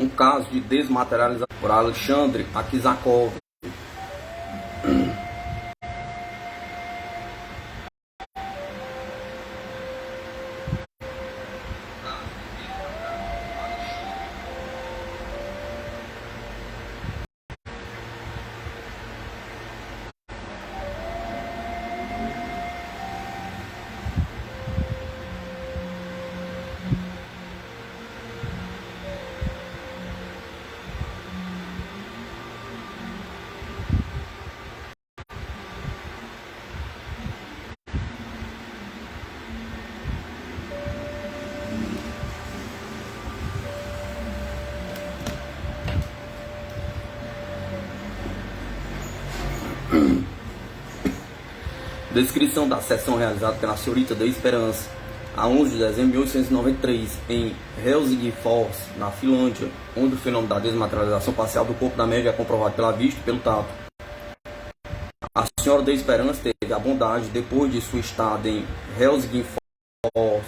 um caso de desmaterialização por Alexandre Akizakov. Descrição da sessão realizada pela senhorita da Esperança a 11 de dezembro de 1893 em Helsingfors, na Finlândia, onde o fenômeno da desmaterialização parcial do corpo da média é comprovado pela vista e pelo tato. A senhora da Esperança teve a bondade, depois de sua estada em Helsingfors,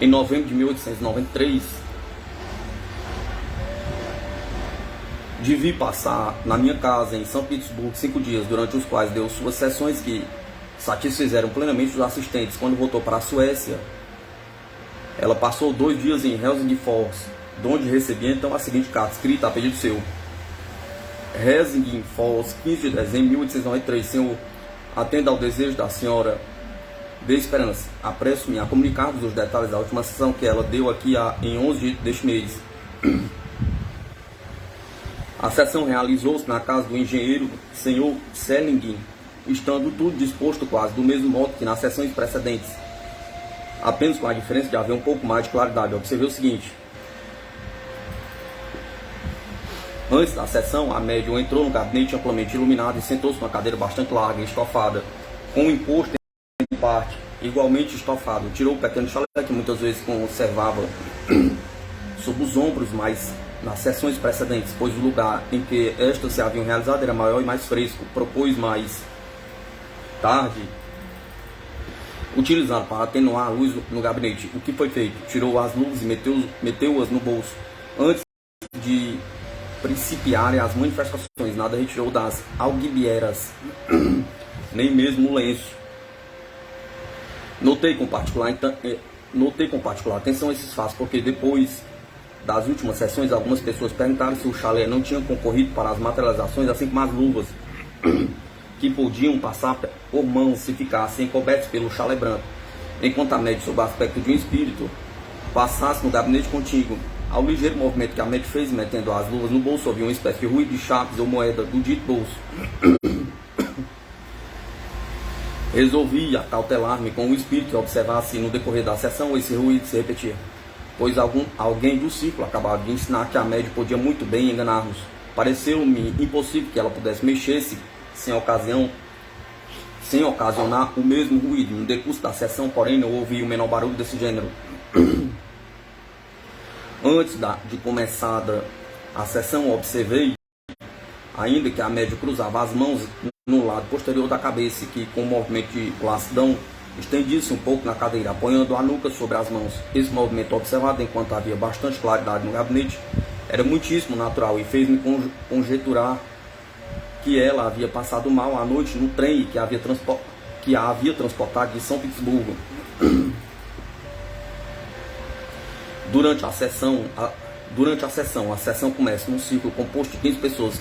em novembro de 1893, de vir passar na minha casa em São Petersburgo 5 dias, durante os quais deu suas sessões que satisfizeram plenamente os assistentes. Quando voltou para a Suécia, ela passou 2 dias em Helsingfors, de onde recebia então a seguinte carta, escrita a pedido seu: Helsingfors, 15 de dezembro de 1893. Senhor, atenda ao desejo da senhora de Esperança. Apresso-me a comunicar-vos os detalhes da última sessão que ela deu aqui em 11 deste mês. A sessão realizou-se na casa do engenheiro Sr. Sellingin, estando tudo disposto quase do mesmo modo que nas sessões precedentes, apenas com a diferença de haver um pouco mais de claridade. Observei o seguinte: antes da sessão, a médium entrou no gabinete amplamente iluminado e sentou-se numa cadeira bastante larga e estofada, com um encosto em parte igualmente estofado. Tirou o pequeno chalé que muitas vezes conservava sob os ombros, mas nas sessões precedentes, pois o lugar em que estas se haviam realizado era maior e mais fresco. Propôs mais tarde utilizar para atenuar a luz no gabinete. O que foi feito? Tirou as luzes e meteu-as no bolso. Antes de principiarem as manifestações, nada retirou das algibeiras, nem mesmo o lenço. Notei com particular atenção esses fatos, porque depois das últimas sessões, algumas pessoas perguntaram se o chalé não tinha concorrido para as materializações, assim como as luvas, que podiam passar por mãos se ficassem cobertos pelo chalé branco, enquanto a médium, sob o aspecto de um espírito, passasse no gabinete contíguo. Ao ligeiro movimento que a médium fez, metendo as luvas no bolso, havia uma espécie de ruído de chaves ou moeda do dito bolso. Resolvi acautelar-me com o espírito e observar se no decorrer da sessão esse ruído se repetia, pois alguém do círculo acabava de ensinar que a médium podia muito bem enganar-nos. Pareceu-me impossível que ela pudesse mexer-se sem ocasionar o mesmo ruído. No decurso da sessão, porém, não ouvi o menor barulho desse gênero. Antes de começada a sessão, observei ainda que a médium cruzava as mãos no lado posterior da cabeça, que com um movimento de lassidão estendia-se um pouco na cadeira, apoiando a nuca sobre as mãos. Esse movimento, observado enquanto havia bastante claridade no gabinete, era muitíssimo natural e fez-me conjecturar que ela havia passado mal a noite no trem que a havia transportado de São Petersburgo. Durante a sessão, a sessão começa num círculo composto de 15 pessoas.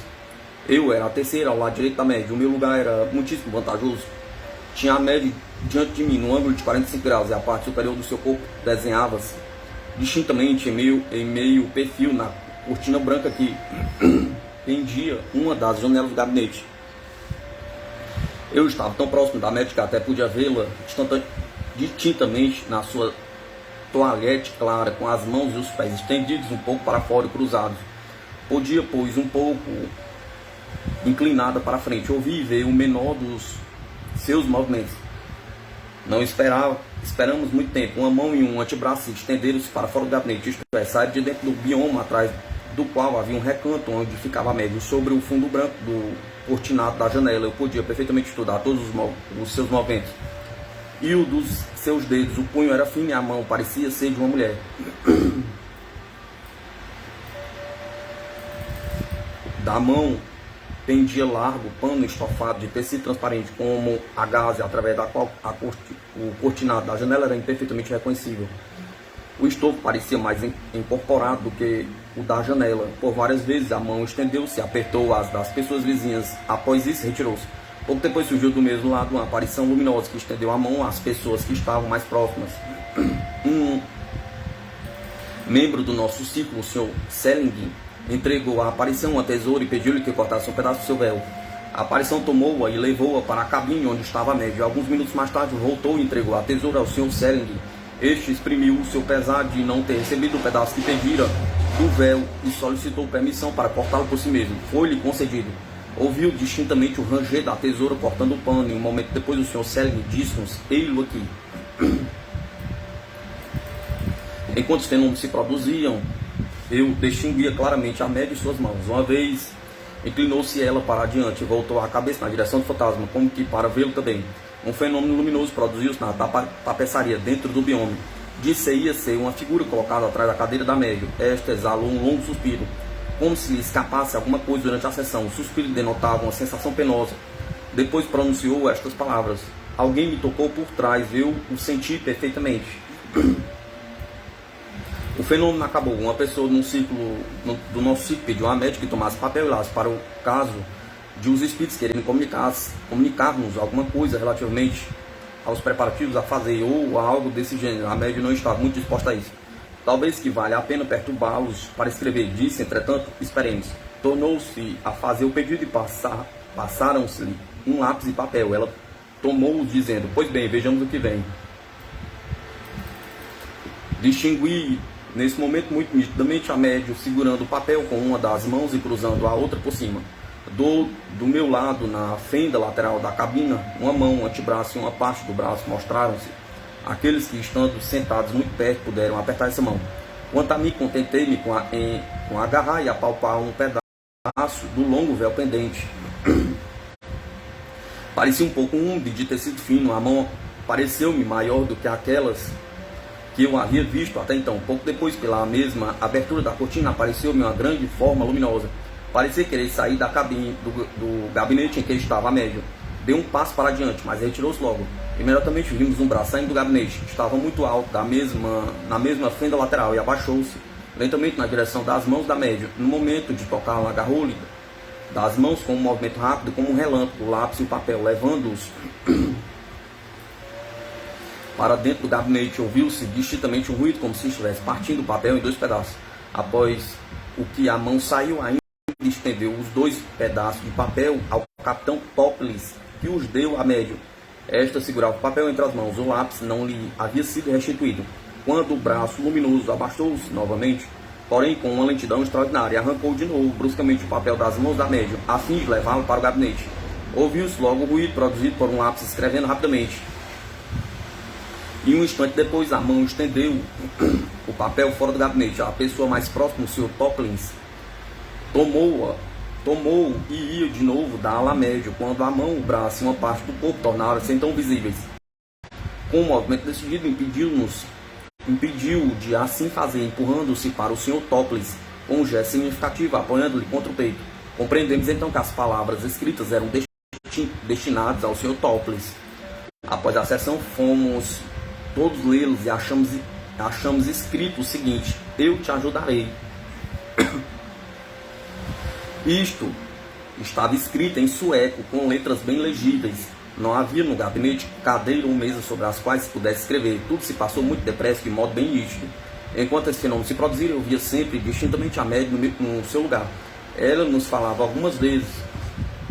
Eu era a terceira ao lado direito da média. O meu lugar era muitíssimo vantajoso. Tinha a média diante de mim, no ângulo de 45 graus, e a parte superior do seu corpo desenhava-se distintamente em meio perfil na cortina branca que pendia uma das janelas do gabinete. Eu estava tão próximo da médica que até podia vê-la distintamente na sua toalhete clara, com as mãos e os pés estendidos um pouco para fora e cruzados. Podia, pois, um pouco inclinada para frente, ouvir e ver o menor dos seus movimentos. Não esperamos muito tempo. Uma mão e um antebraço estenderam-se para fora do gabinete, isto é, saíram de dentro do bioma, atrás do qual havia um recanto onde ficava a médium. Sobre o fundo branco do cortinado da janela, eu podia perfeitamente estudar todos os seus movimentos. E o dos seus dedos, o punho era fino e a mão parecia ser de uma mulher. Da mão pendia largo pano estofado de tecido transparente, como a gaze, através da qual o cortinado da janela era imperfeitamente reconhecível. O estofo parecia mais incorporado do que o da janela. Por várias vezes a mão estendeu-se, apertou as das pessoas vizinhas. Após isso, retirou-se. Pouco depois surgiu do mesmo lado uma aparição luminosa que estendeu a mão às pessoas que estavam mais próximas. Um membro do nosso círculo, o Sr. Selling, entregou à aparição uma tesoura e pediu-lhe que cortasse um pedaço do seu véu. A aparição tomou-a e levou-a para a cabine onde estava a médium. Alguns minutos mais tarde voltou e entregou a tesoura ao Sr. Selling. Este exprimiu o seu pesar de não ter recebido o pedaço que pedira do véu e solicitou permissão para cortá-lo por si mesmo. Foi-lhe concedido. Ouviu distintamente o ranger da tesoura cortando o pano, e um momento depois o Sr. Selling disse-nos: "Ei-lo aqui." Enquanto os fenômenos se produziam, eu distinguia claramente a médium em suas mãos. Uma vez inclinou-se ela para adiante e voltou a cabeça na direção do fantasma, como que para vê-lo também. Um fenômeno luminoso produziu-se na tapeçaria dentro do biome. Disse-ia ser uma figura colocada atrás da cadeira da médium. Esta exalou um longo suspiro, como se lhe escapasse alguma coisa durante a sessão. O suspiro denotava uma sensação penosa. Depois pronunciou estas palavras: "Alguém me tocou por trás, eu o senti perfeitamente." O fenômeno acabou. Uma pessoa do nosso círculo pediu à médium que tomasse papel e lápis para o caso de os espíritos quererem comunicar-nos alguma coisa relativamente aos preparativos a fazer ou a algo desse gênero. A médium não estava muito disposta a isso. "Talvez que valha a pena perturbá-los para escrever", disse. Entretanto, esperemos. Tornou-se a fazer o pedido e passaram-se-lhe um lápis e papel. Ela tomou-o dizendo: "Pois bem, vejamos o que vem." Distingui nesse momento muito nitidamente a médium segurando o papel com uma das mãos e cruzando a outra por cima. Do meu lado, na fenda lateral da cabina, uma mão, um antebraço e uma parte do braço mostraram-se. Aqueles que, estando sentados muito perto, puderam apertar essa mão. Quanto a mim, contentei-me com agarrar e apalpar um pedaço do longo véu pendente. Parecia um pouco úmido, de tecido fino. A mão pareceu-me maior do que aquelas que eu havia visto até então. Pouco depois, pela mesma abertura da cortina, apareceu-me uma grande forma luminosa. Parecia querer sair da cabine do gabinete em que estava a médium. Deu um passo para adiante, mas retirou-se logo. Imediatamente vimos um braço saindo do gabinete. Estava muito alto, na mesma fenda lateral, e abaixou-se lentamente na direção das mãos da médium. No momento de tocá-la, agarrou-lhe das mãos com um movimento rápido, como um relâmpago, o lápis e o papel, levando-os para dentro do gabinete. Ouviu-se distintamente um ruído, como se estivesse partindo o papel em dois pedaços. Após o que a mão saiu, ainda estendeu os dois pedaços de papel ao capitão Topless, que os deu à médium. Esta segurava o papel entre as mãos. O lápis não lhe havia sido restituído. Quando o braço luminoso abaixou-se novamente, porém com uma lentidão extraordinária, arrancou de novo bruscamente o papel das mãos da médium, a fim de levá-lo para o gabinete. Ouviu-se logo o ruído produzido por um lápis escrevendo rapidamente. E um instante depois, a mão estendeu o papel fora do gabinete. A pessoa mais próxima, o Sr. Toplins, tomou e ia de novo dar à médium, quando a mão, o braço e uma parte do corpo tornaram-se então visíveis. Com um movimento decidido, impediu de assim fazer, empurrando-se para o Sr. Toplins com um gesto significativo, apoiando-lhe contra o peito. Compreendemos então que as palavras escritas eram destinadas ao Sr. Toplins. Após a sessão, fomos todos lê-los e achamos escrito o seguinte: "Eu te ajudarei." Isto estava escrito em sueco, com letras bem legíveis. Não havia no gabinete cadeira ou mesa sobre as quais se pudesse escrever. Tudo se passou muito depressa, de modo bem nítido. Enquanto esse fenômeno se produzia, eu via sempre distintamente a médium no seu lugar. Ela nos falava algumas vezes.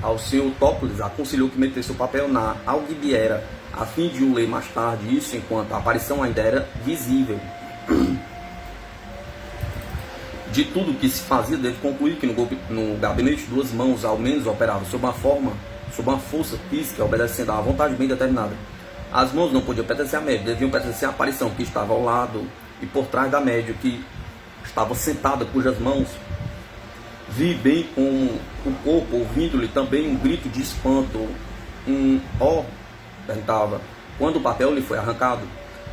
Ao Sr. Topless aconselhou que metesse o papel na algibeira, a fim de o ler mais tarde, isso enquanto a aparição ainda era visível. De tudo que se fazia, deve concluir que no gabinete duas mãos ao menos operavam sob uma força física, obedecendo a vontade bem determinada. As mãos não podiam pertencer à médium, deviam pertencer à aparição que estava ao lado e por trás da médium, que estava sentada, cujas mãos vi bem com o corpo, ouvindo-lhe também um grito de espanto, perguntava, quando o papel lhe foi arrancado.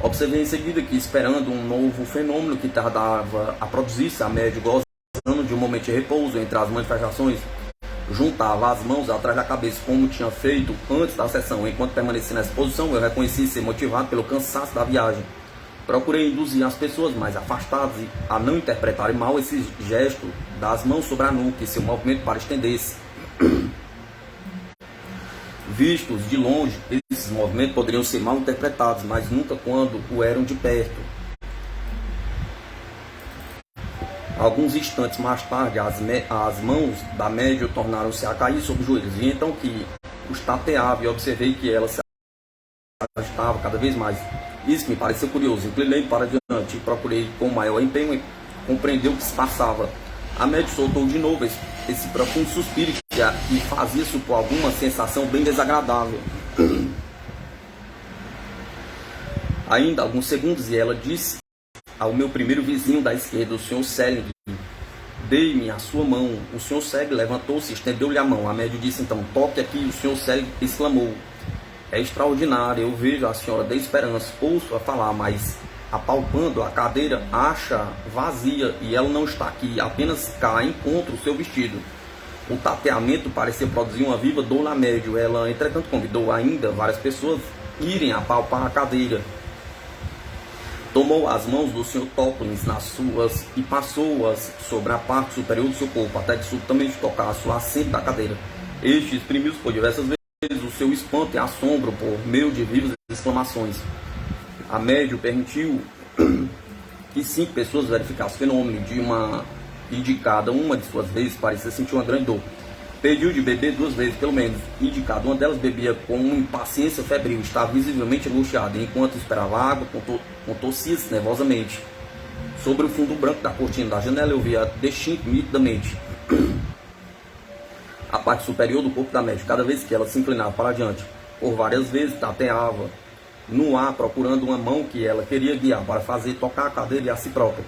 Observei em seguida que, esperando um novo fenômeno que tardava a produzir-se, a médium, gozando de um momento de repouso entre as manifestações juntava as mãos atrás da cabeça, como tinha feito antes da sessão. Enquanto permaneci nessa posição, eu reconheci ser motivado pelo cansaço da viagem. Procurei induzir as pessoas mais afastadas a não interpretarem mal esse gesto das mãos sobre a nuca e seu movimento para estender-se. Vistos de longe, esses movimentos poderiam ser mal interpretados, mas nunca quando o eram de perto. Alguns instantes mais tarde, as mãos da médium tornaram-se a cair sobre os joelhos, e então que os tateava e observei que ela se agitava cada vez mais. Isso me pareceu curioso. Inclinei para diante e procurei com maior empenho compreender o que se passava. A médium soltou de novo esse profundo suspiro que fazia supor alguma sensação bem desagradável. Ainda alguns segundos e ela disse ao meu primeiro vizinho da esquerda, o Sr. Selig: dei-me a sua mão. O Sr. Selig levantou-se e estendeu-lhe a mão. A médium disse então: toque aqui. O Sr. Selig exclamou: é extraordinário, eu vejo a senhora da esperança, ouço-a falar, mas apalpando a cadeira, acha vazia e ela não está aqui, apenas cá encontra o seu vestido. O tateamento parecia produzir uma viva dor na médium. Ela, entretanto, convidou ainda várias pessoas irem apalpar a cadeira. Tomou as mãos do Sr. Toplins nas suas e passou-as sobre a parte superior do seu corpo, até que subitamente tocasse o assento da cadeira. Este exprimiu-se por diversas vezes o seu espanto e assombro por meio de vivas exclamações. A médium permitiu que 5 pessoas verificassem o fenômeno e de cada uma de suas vezes parecia sentir uma grande dor. Pediu de beber 2 vezes, pelo menos, e de cada uma delas bebia com uma impaciência febril, estava visivelmente angustiada, e enquanto esperava água, contorcia-se nervosamente. Sobre o fundo branco da cortina da janela eu via distinto nitidamente a parte superior do corpo da médium. Cada vez que ela se inclinava para adiante, por várias vezes tateava no ar, procurando uma mão que ela queria guiar para fazer tocar a cadeira e a si própria.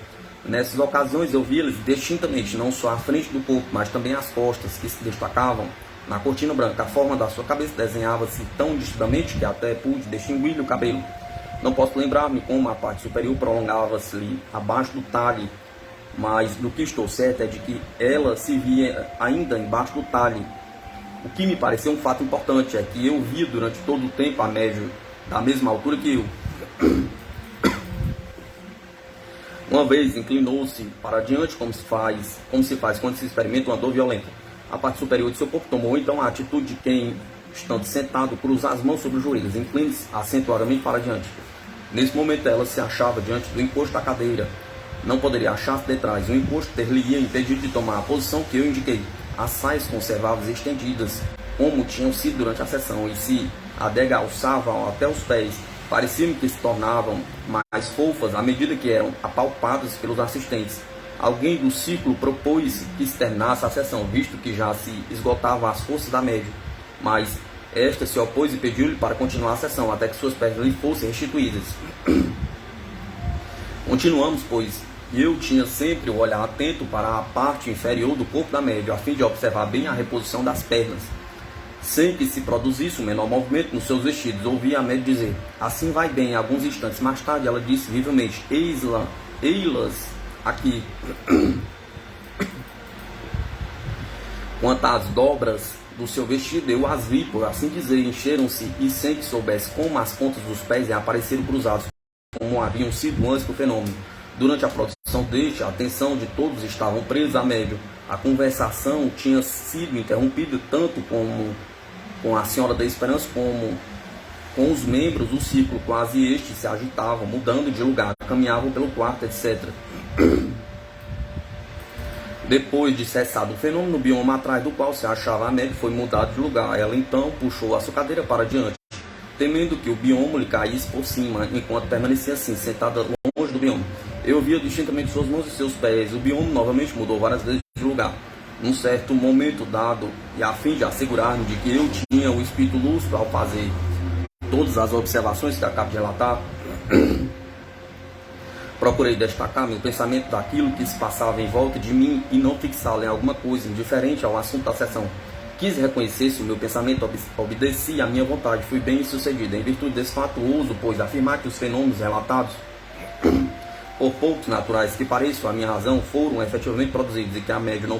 Nessas ocasiões eu via-lhes distintamente, não só a frente do corpo, mas também as costas, que se destacavam na cortina branca. A forma da sua cabeça desenhava-se tão nitidamente que até pude distinguir-lhe o cabelo. Não posso lembrar-me como a parte superior prolongava-se abaixo do talhe, mas do que estou certo é de que ela se via ainda embaixo do talhe. O que me pareceu um fato importante é que eu via durante todo o tempo a médium da mesma altura que eu. Uma vez inclinou-se para diante, como se faz quando se experimenta uma dor violenta. A parte superior de seu corpo tomou então a atitude de quem, estando sentado, cruza as mãos sobre os joelhos, inclina-se acentuadamente para diante. Nesse momento ela se achava diante do encosto da cadeira. Não poderia achar-se detrás. O encosto ter-lhe-ia impedido de tomar a posição que eu indiquei. As saias conservavam estendidas, como tinham sido durante a sessão, e se adegalçavam até os pés. Parecia-me que se tornavam mais fofas à medida que eram apalpadas pelos assistentes. Alguém do círculo propôs que se terminasse a sessão, visto que já se esgotavam as forças da médium. Mas esta se opôs e pediu-lhe para continuar a sessão, até que suas pernas lhe fossem restituídas. Continuamos, pois eu tinha sempre o olhar atento para a parte inferior do corpo da médium, a fim de observar bem a reposição das pernas. Sem que se produzisse o menor movimento nos seus vestidos, ouvi a médium dizer: assim vai bem. Alguns instantes mais tarde ela disse vivamente: ei-las aqui. Quanto às dobras do seu vestido, eu as vi, por assim dizer, encheram-se, e sem que soubesse como as pontas dos pés apareceram cruzados, como haviam sido antes do fenômeno. Durante a produção deste, a atenção de todos estavam presos à médium. A conversação tinha sido interrompida tanto com a Senhora da Esperança como com os membros do círculo. Quase estes se agitavam, mudando de lugar, caminhavam pelo quarto, etc. Depois de cessado o fenômeno, o bioma atrás do qual se achava a médium foi mudado de lugar. Ela então puxou a sua cadeira para diante, temendo que o bioma lhe caísse por cima, enquanto permanecia assim, sentada longe do bioma. Eu via distintamente suas mãos e seus pés. O bioma novamente mudou várias vezes de lugar. Num certo momento dado, e a fim de assegurar-me de que eu tinha o espírito lúcido ao fazer todas as observações que acabo de relatar, procurei destacar meu pensamento daquilo que se passava em volta de mim e não fixá-lo em alguma coisa indiferente ao assunto da sessão. Quis reconhecer se o meu pensamento obedecia à minha vontade. Fui bem sucedido. Em virtude desse fato, ouso, pois, afirmar que os fenômenos relatados Por poucos naturais que pareçam, a minha razão foram efetivamente produzidos e que a médio não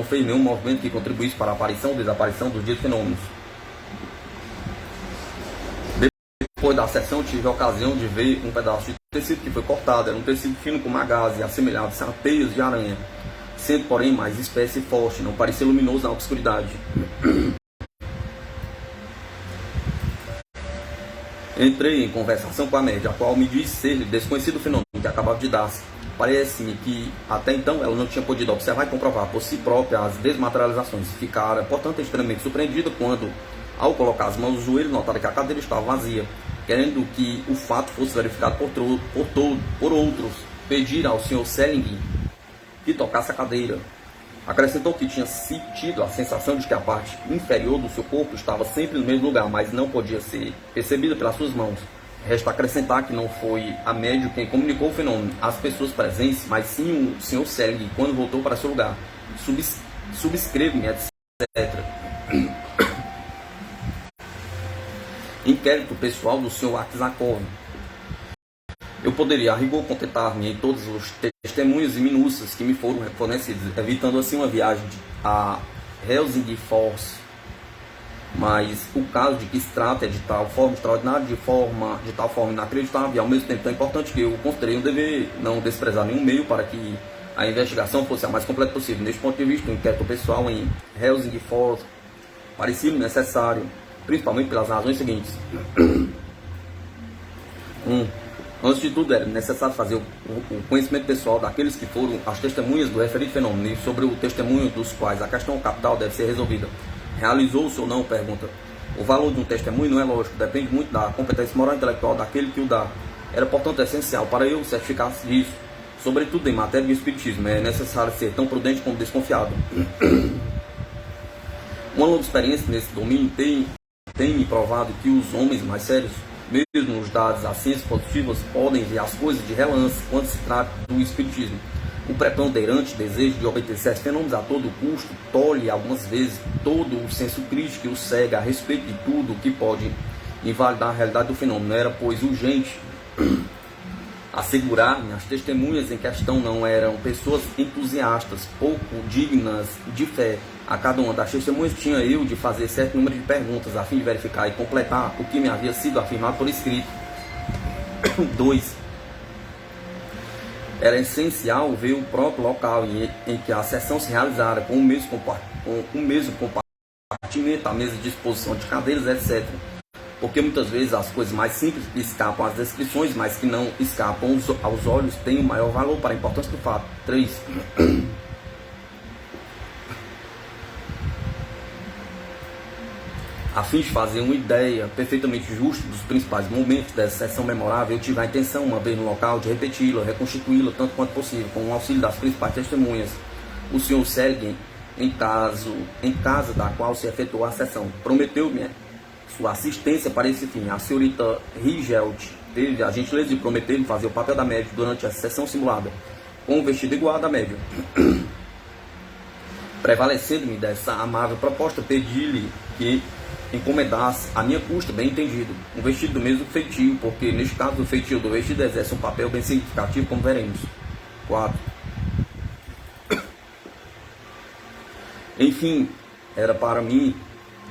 fez nenhum movimento que contribuísse para a aparição ou desaparição dos ditos fenômenos. Depois da sessão, tive a ocasião de ver um pedaço de tecido que foi cortado. Era um tecido fino com gaze, assemelhado a teias de aranha, sendo porém mais espécie e forte, não parecia luminoso na obscuridade. Entrei em conversação com a média, a qual me disse ser desconhecido o fenômeno que acabava de dar-se. Parece-me que, até então, ela não tinha podido observar e comprovar por si própria as desmaterializações. Ficara, portanto, extremamente surpreendida quando, ao colocar as mãos no joelho, notara que a cadeira estava vazia. Querendo que o fato fosse verificado por outros, pedir ao Sr. Selling que tocasse a cadeira. Acrescentou que tinha sentido a sensação de que a parte inferior do seu corpo estava sempre no mesmo lugar, mas não podia ser percebida pelas suas mãos. Resta acrescentar que não foi a médium quem comunicou o fenômeno às pessoas presentes, mas sim o Sr. Selling, quando voltou para seu lugar. Subscreve-me, etc. Inquérito pessoal do Sr. Aksakov. Eu poderia, a rigor, contentar-me em todos os testemunhos e minúcias que me foram fornecidos, evitando assim uma viagem a Helsingfors. Mas o caso de que se trata é de tal forma extraordinária, de tal forma inacreditável e ao mesmo tempo tão importante que eu considerei um dever não desprezar nenhum meio para que a investigação fosse a mais completa possível. Neste ponto de vista, o inquérito pessoal em Helsingfors parecia-me necessário, principalmente pelas razões seguintes. Antes de tudo, era necessário fazer o conhecimento pessoal daqueles que foram as testemunhas do referido fenômeno e sobre o testemunho dos quais a questão capital deve ser resolvida. Realizou-se ou não? Pergunta. O valor de um testemunho não é lógico, depende muito da competência moral e intelectual daquele que o dá. Era, portanto, essencial para eu certificar-se disso. Sobretudo em matéria de espiritismo, é necessário ser tão prudente como desconfiado. Uma longa experiência nesse domínio tem me provado que os homens mais sérios, mesmo nos dados às ciências positivas, podem ver as coisas de relance quando se trata do espiritismo. O preponderante desejo de obter certos fenômenos a todo custo tolhe algumas vezes todo o senso crítico e o cega a respeito de tudo que pode invalidar a realidade do fenômeno. Era, pois, urgente assegurar-me as testemunhas em questão não eram pessoas entusiastas, pouco dignas de fé. A cada uma das testemunhas tinha eu de fazer certo número de perguntas a fim de verificar e completar o que me havia sido afirmado por escrito. 2. Era essencial ver o próprio local em que a sessão se realizara, com o mesmo compartimento, a mesma disposição de cadeiras, etc. Porque muitas vezes as coisas mais simples que escapam às descrições, mas que não escapam aos olhos, têm o maior valor para a importância do fato. 3. A fim de fazer uma ideia perfeitamente justa dos principais momentos dessa sessão memorável, eu tive a intenção, uma vez no local, de repeti-la, reconstituí-la tanto quanto possível, com o auxílio das principais testemunhas. O Sr. Selgin, em casa da qual se efetuou a sessão, prometeu-me sua assistência para esse fim. A senhorita Rigelt teve a gentileza de prometer-me fazer o papel da médium durante a sessão simulada, com um vestido igual ao da médium. Prevalecendo-me dessa amável proposta, pedi-lhe que encomendasse a minha custa, bem entendido, um vestido do mesmo feitio, porque neste caso o feitio do vestido exerce um papel bem significativo, como veremos. 4. Enfim, era para mim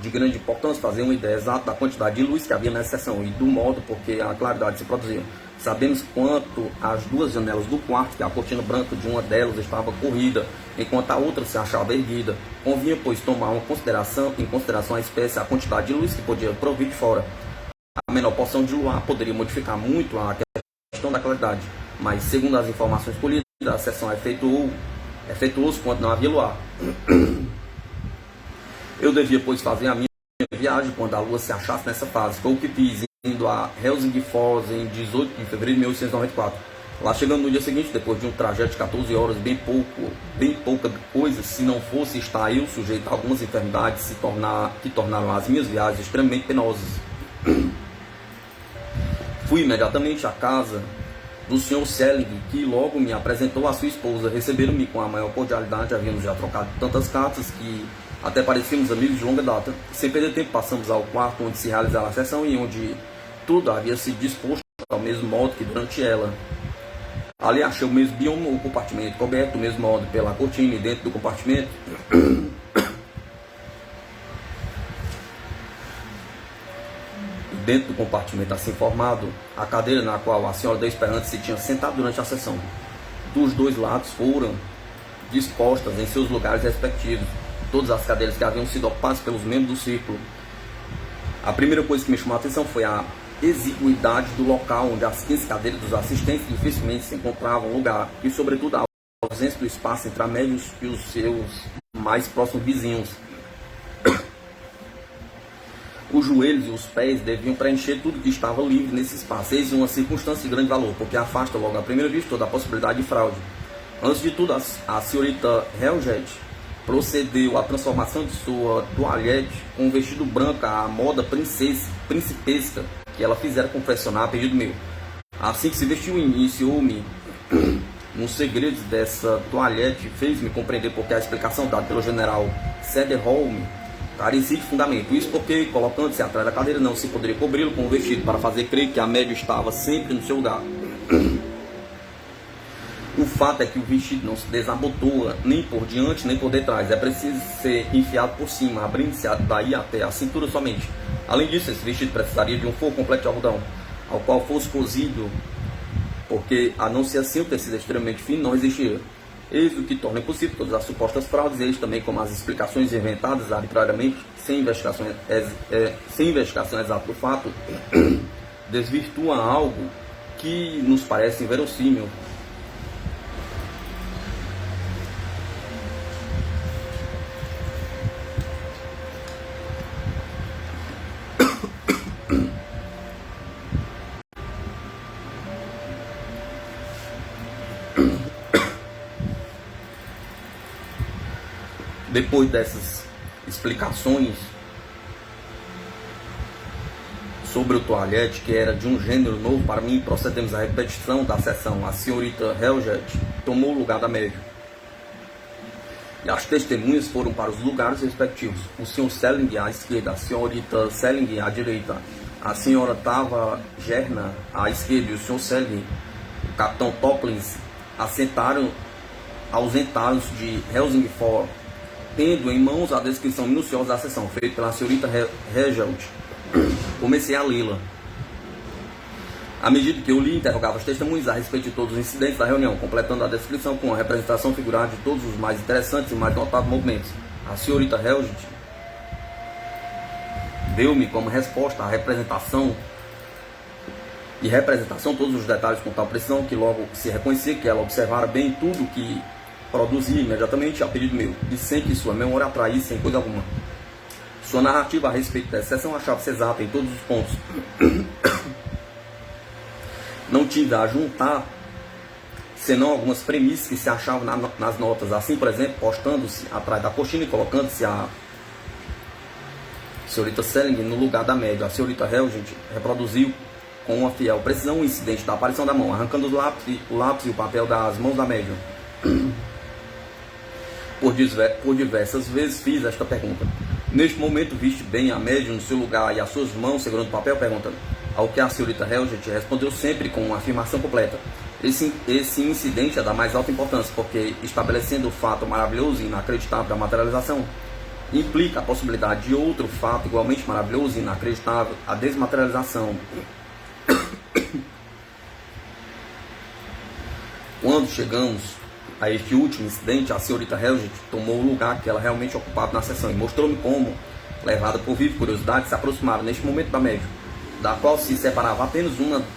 de grande importância fazer uma ideia exata da quantidade de luz que havia nessa sessão e do modo porque a claridade se produzia. Sabemos quanto às duas janelas do quarto, que a cortina branca de uma delas estava corrida, enquanto a outra se achava erguida. Convinha, pois, tomar em consideração a espécie, a quantidade de luz que podia provir de fora. A menor porção de luar poderia modificar muito a questão da claridade, mas, segundo as informações colhidas, a sessão efetuou-se quando não havia luar. Eu devia, pois, fazer a minha viagem quando a lua se achasse nessa fase. Foi o que fiz, indo a Helsingfors em 18 de fevereiro de 1894. Lá chegando no dia seguinte, depois de um trajeto de 14 horas, bem pouca coisa, se não fosse estar eu sujeito a algumas enfermidades que tornaram as minhas viagens extremamente penosas. Fui imediatamente à casa do Sr. Selling, que logo me apresentou a sua esposa. Receberam-me com a maior cordialidade, havíamos já trocado tantas cartas que até parecíamos amigos de longa data. Sem perder tempo, passamos ao quarto onde se realizava a sessão e onde tudo havia sido disposto ao mesmo modo que durante ela. Ali achei o mesmo bioma, o compartimento coberto do mesmo modo pela cortina e dentro do compartimento. Dentro do compartimento assim formado, a cadeira na qual a senhora da Esperança se tinha sentado durante a sessão. Dos dois lados foram dispostas em seus lugares respectivos todas as cadeiras que haviam sido ocupadas pelos membros do círculo. A primeira coisa que me chamou a atenção foi a exiguidade do local onde as 15 cadeiras dos assistentes dificilmente se encontravam lugar e, sobretudo, a ausência do espaço entre a média e os seus mais próximos vizinhos. Os joelhos e os pés deviam preencher tudo que estava livre nesse espaço. Eis uma circunstância de grande valor, porque afasta logo à primeira vista toda a possibilidade de fraude. Antes de tudo, a senhorita Helget procedeu à transformação de sua toalhete com um vestido branco à moda principesca que ela fizera confeccionar a pedido meu. Assim que se vestiu, iniciou-me nos segredos dessa toalhete, fez-me compreender porque a explicação dada pelo general Sederholm carecia de fundamento. Isso porque, colocando-se atrás da cadeira, não se poderia cobri-lo com o vestido para fazer crer que a média estava sempre no seu lugar. O fato é que o vestido não se desabotoa nem por diante nem por detrás. É preciso ser enfiado por cima, abrindo-se daí até a cintura somente. Além disso, esse vestido precisaria de um forro completo de algodão, ao qual fosse cozido, porque, a não ser assim, o tecido extremamente fino não existia. Eis o que torna impossível todas as supostas fraudes, eis também como as explicações inventadas arbitrariamente, sem investigação exata do fato, desvirtuam algo que nos parece inverossímil. Depois dessas explicações sobre o toalhete, que era de um gênero novo para mim, procedemos à repetição da sessão. A senhorita Helget tomou o lugar da média e as testemunhas foram para os lugares respectivos. O senhor Selling à esquerda, a senhorita Selling à direita, a senhora Tava Gerna à esquerda e o senhor Selling, o capitão Toplins, ausentaram-se de Helsingfors, tendo em mãos a descrição minuciosa da sessão, feita pela senhorita Helget. Comecei a lê-la. À medida que eu li, interrogava os testemunhas a respeito de todos os incidentes da reunião, completando a descrição com a representação figurada de todos os mais interessantes e mais notáveis movimentos. A senhorita Helget deu-me como resposta a representação todos os detalhes com tal precisão que logo se reconhecia que ela observara bem tudo que produzia imediatamente a pedido meu, e sem que sua memória atraísse em coisa alguma. Sua narrativa a respeito dessa sessão achava-se exata em todos os pontos. Não tive a juntar senão algumas premissas que se achavam nas notas. Assim, por exemplo, postando-se atrás da cortina e colocando-se a senhorita Selling no lugar da média. A senhorita Helget reproduziu com uma fiel precisão o incidente da aparição da mão, arrancando o lápis e o papel das mãos da média. Por diversas vezes fiz esta pergunta. Neste momento, viste bem a média no seu lugar e as suas mãos segurando o papel? Perguntando. Ao que a senhorita Helget respondeu sempre com uma afirmação completa. Esse incidente é da mais alta importância, porque, estabelecendo o fato maravilhoso e inacreditável da materialização, implica a possibilidade de outro fato igualmente maravilhoso e inacreditável, a desmaterialização. Quando chegamos a este último incidente, a senhorita Helget tomou o lugar que ela realmente ocupava na sessão e mostrou-me como, levada por viva curiosidade, se aproximara neste momento da média, da qual se separava apenas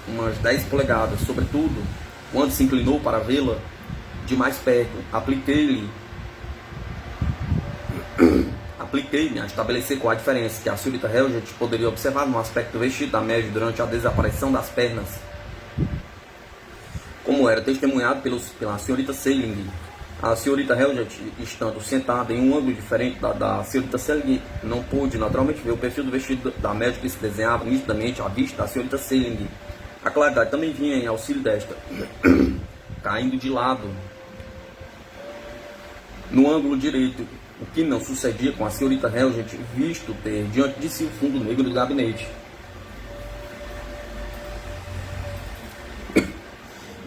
umas 10 polegadas, sobretudo, quando se inclinou para vê-la de mais perto. Apliquei-me a estabelecer qual a diferença que a senhorita Helget poderia observar no aspecto vestido da média durante a desaparição das pernas, como era testemunhado pela senhorita Selling. A senhorita Helget, estando sentada em um ângulo diferente da senhorita Selling, não pôde naturalmente ver o perfil do vestido da média que se desenhava nitidamente à vista da senhorita Selling. A claridade também vinha em auxílio desta, caindo de lado no ângulo direito, o que não sucedia com a senhorita Helget, visto ter diante de si o fundo negro do gabinete.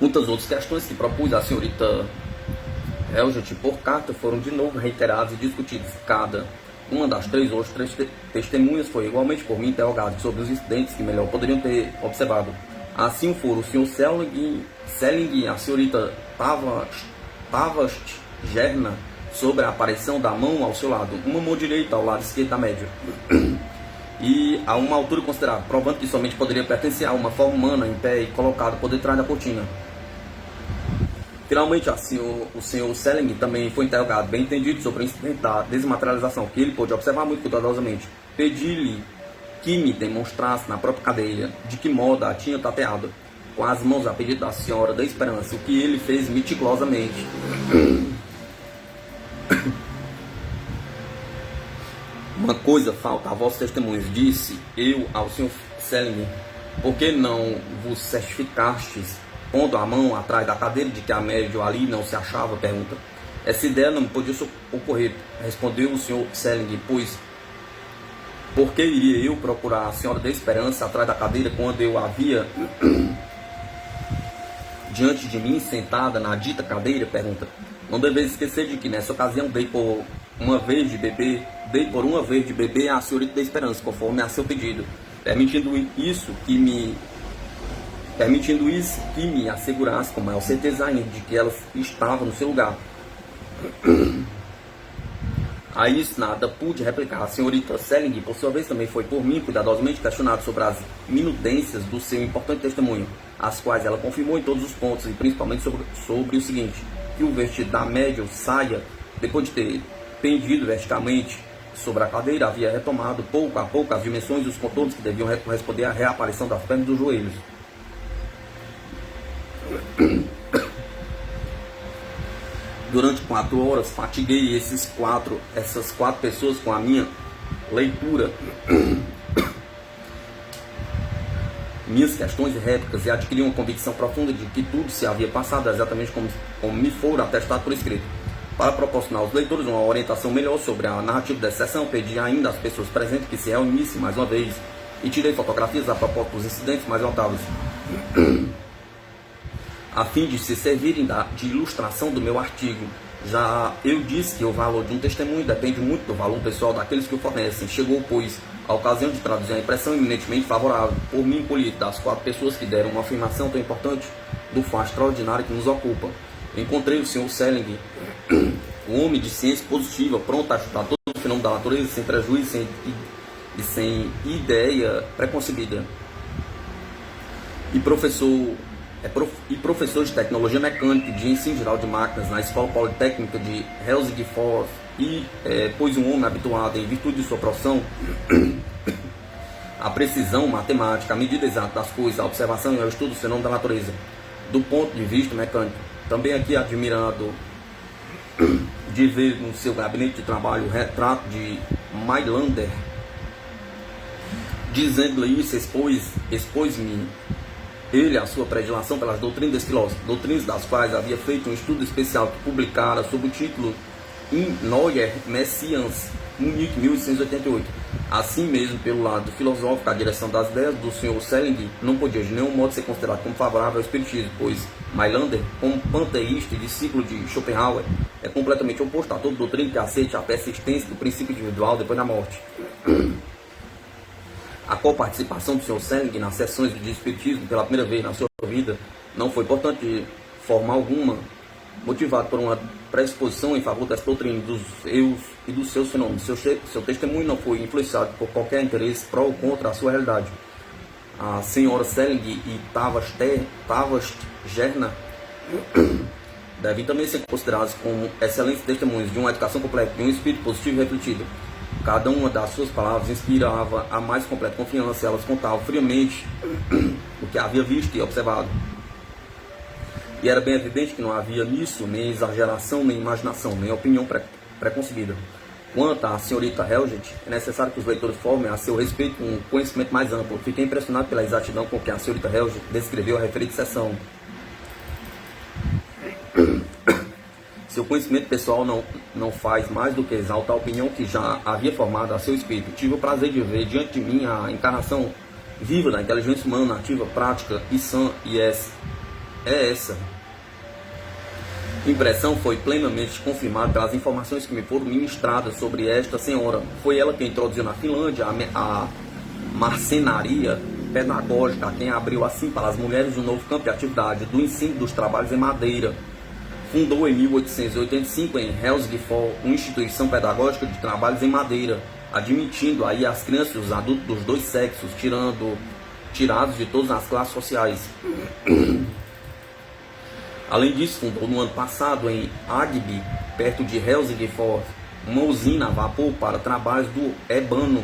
Muitas outras questões que propus a senhorita Helget por carta foram de novo reiteradas e discutidas. Cada uma das três outras testemunhas foi igualmente por mim interrogada sobre os incidentes que melhor poderiam ter observado. Assim foram o Sr. Selling e a senhorita Tavast Gerna sobre a aparição da mão ao seu lado, uma mão direita ao lado esquerdo da média, e a uma altura considerável, provando que somente poderia pertencer a uma forma humana em pé e colocado por detrás da cortina. Finalmente, assim, o Sr. Selling também foi interrogado, bem entendido, sobre o incidente da desmaterialização, que ele pôde observar muito cuidadosamente. Pedi-lhe que me demonstrasse na própria cadeira de que modo a tinha tateado, com as mãos a pedido da Senhora da Esperança, o que ele fez meticulosamente. Uma coisa falta a vossos testemunhos, disse eu ao Sr. Selling, por que não vos certificastes, pondo a mão atrás da cadeira, de que a médio ali não se achava? Pergunta. Essa ideia não me podia ocorrer, respondeu o Sr. Selling, pois por que iria eu procurar a Senhora da Esperança atrás da cadeira quando eu havia diante de mim, sentada na dita cadeira? Pergunta. Não deveis esquecer de que nessa ocasião dei por uma vez de beber a senhorita da Esperança, conforme a seu pedido, permitindo isso que me assegurasse com maior certeza ainda de que ela estava no seu lugar. A isso nada pude replicar. A senhorita Selling, por sua vez, também foi por mim cuidadosamente questionada sobre as minudências do seu importante testemunho, as quais ela confirmou em todos os pontos, e principalmente sobre o seguinte: que o vestido da média saia, depois de ter pendido verticalmente sobre a cadeira, havia retomado pouco a pouco as dimensões e os contornos que deviam corresponder à reaparição das pernas e dos joelhos. Durante 4 horas fatiguei essas quatro pessoas com a minha leitura, minhas questões e réplicas, e adquiri uma convicção profunda de que tudo se havia passado exatamente como me fora atestado por escrito. Para proporcionar aos leitores uma orientação melhor sobre a narrativa dessa sessão, pedi ainda às pessoas presentes que se reunissem mais uma vez e tirei fotografias a propósito dos incidentes mais notáveis, a fim de se servirem de ilustração do meu artigo. Já eu disse que o valor de um testemunho depende muito do valor pessoal daqueles que o fornecem. Chegou, pois, a ocasião de traduzir a impressão eminentemente favorável, por mim colhido, das 4 pessoas que deram uma afirmação tão importante do fato extraordinário que nos ocupa. Encontrei o Sr. Selling, um homem de ciência positiva, pronto a estudar todo o fenômeno da natureza, sem prejuízo e sem ideia preconcebida, e professor de tecnologia mecânica e de ensino geral de máquinas na Escola Politécnica de Helsingfors, pois um homem habituado, em virtude de sua profissão, à precisão matemática, a medida exata das coisas, a observação e ao estudo do fenômeno da natureza, do ponto de vista mecânico. Também aqui admirado de ver no seu gabinete de trabalho o retrato de Mailander. Dizendo-lhe isso, expôs-me ele a sua predileção pelas doutrinas desse filósofo, doutrinas das quais havia feito um estudo especial que publicara sob o título In Neuer Messias, Munique, 1888. Assim mesmo, pelo lado filosófico, a direção das ideias do Sr. Selling não podia de nenhum modo ser considerada como favorável ao espiritismo, pois Mailander, como panteísta e discípulo de Schopenhauer, é completamente oposto a toda doutrina que aceite a persistência do princípio individual depois da morte. A coparticipação do Sr. Selling nas sessões de espiritismo pela primeira vez na sua vida não foi, portanto, de forma alguma motivado por uma predisposição em favor dessa doutrina, dos eus e dos seus fenômenos. Seu testemunho não foi influenciado por qualquer interesse pró ou contra a sua realidade. A senhora Selling e Tavast Gerna devem também ser considerados como excelentes testemunhos de uma educação completa, de um espírito positivo e refletido. Cada uma das suas palavras inspirava a mais completa confiança. Elas contavam friamente o que havia visto e observado. E era bem evidente que não havia nisso nem exageração, nem imaginação, nem opinião preconcebida. Quanto à senhorita Helget, é necessário que os leitores formem a seu respeito um conhecimento mais amplo. Fiquei impressionado pela exatidão com que a senhorita Helget descreveu a referida sessão. Seu conhecimento pessoal não faz mais do que exaltar a opinião que já havia formado a seu espírito. Tive o prazer de ver diante de mim a encarnação viva da inteligência humana, ativa, prática e sã, e é essa. Impressão foi plenamente confirmada pelas informações que me foram ministradas sobre esta senhora. Foi ela quem introduziu na Finlândia a marcenaria pedagógica, quem abriu assim para as mulheres um novo campo de atividade do ensino dos trabalhos em madeira. Fundou em 1885 em Helsingfors uma instituição pedagógica de trabalhos em madeira, admitindo aí as crianças e os adultos dos dois sexos, tirados de todas as classes sociais. Além disso, fundou no ano passado em Agby, perto de Helsingfors, uma usina a vapor para trabalhos do ébano.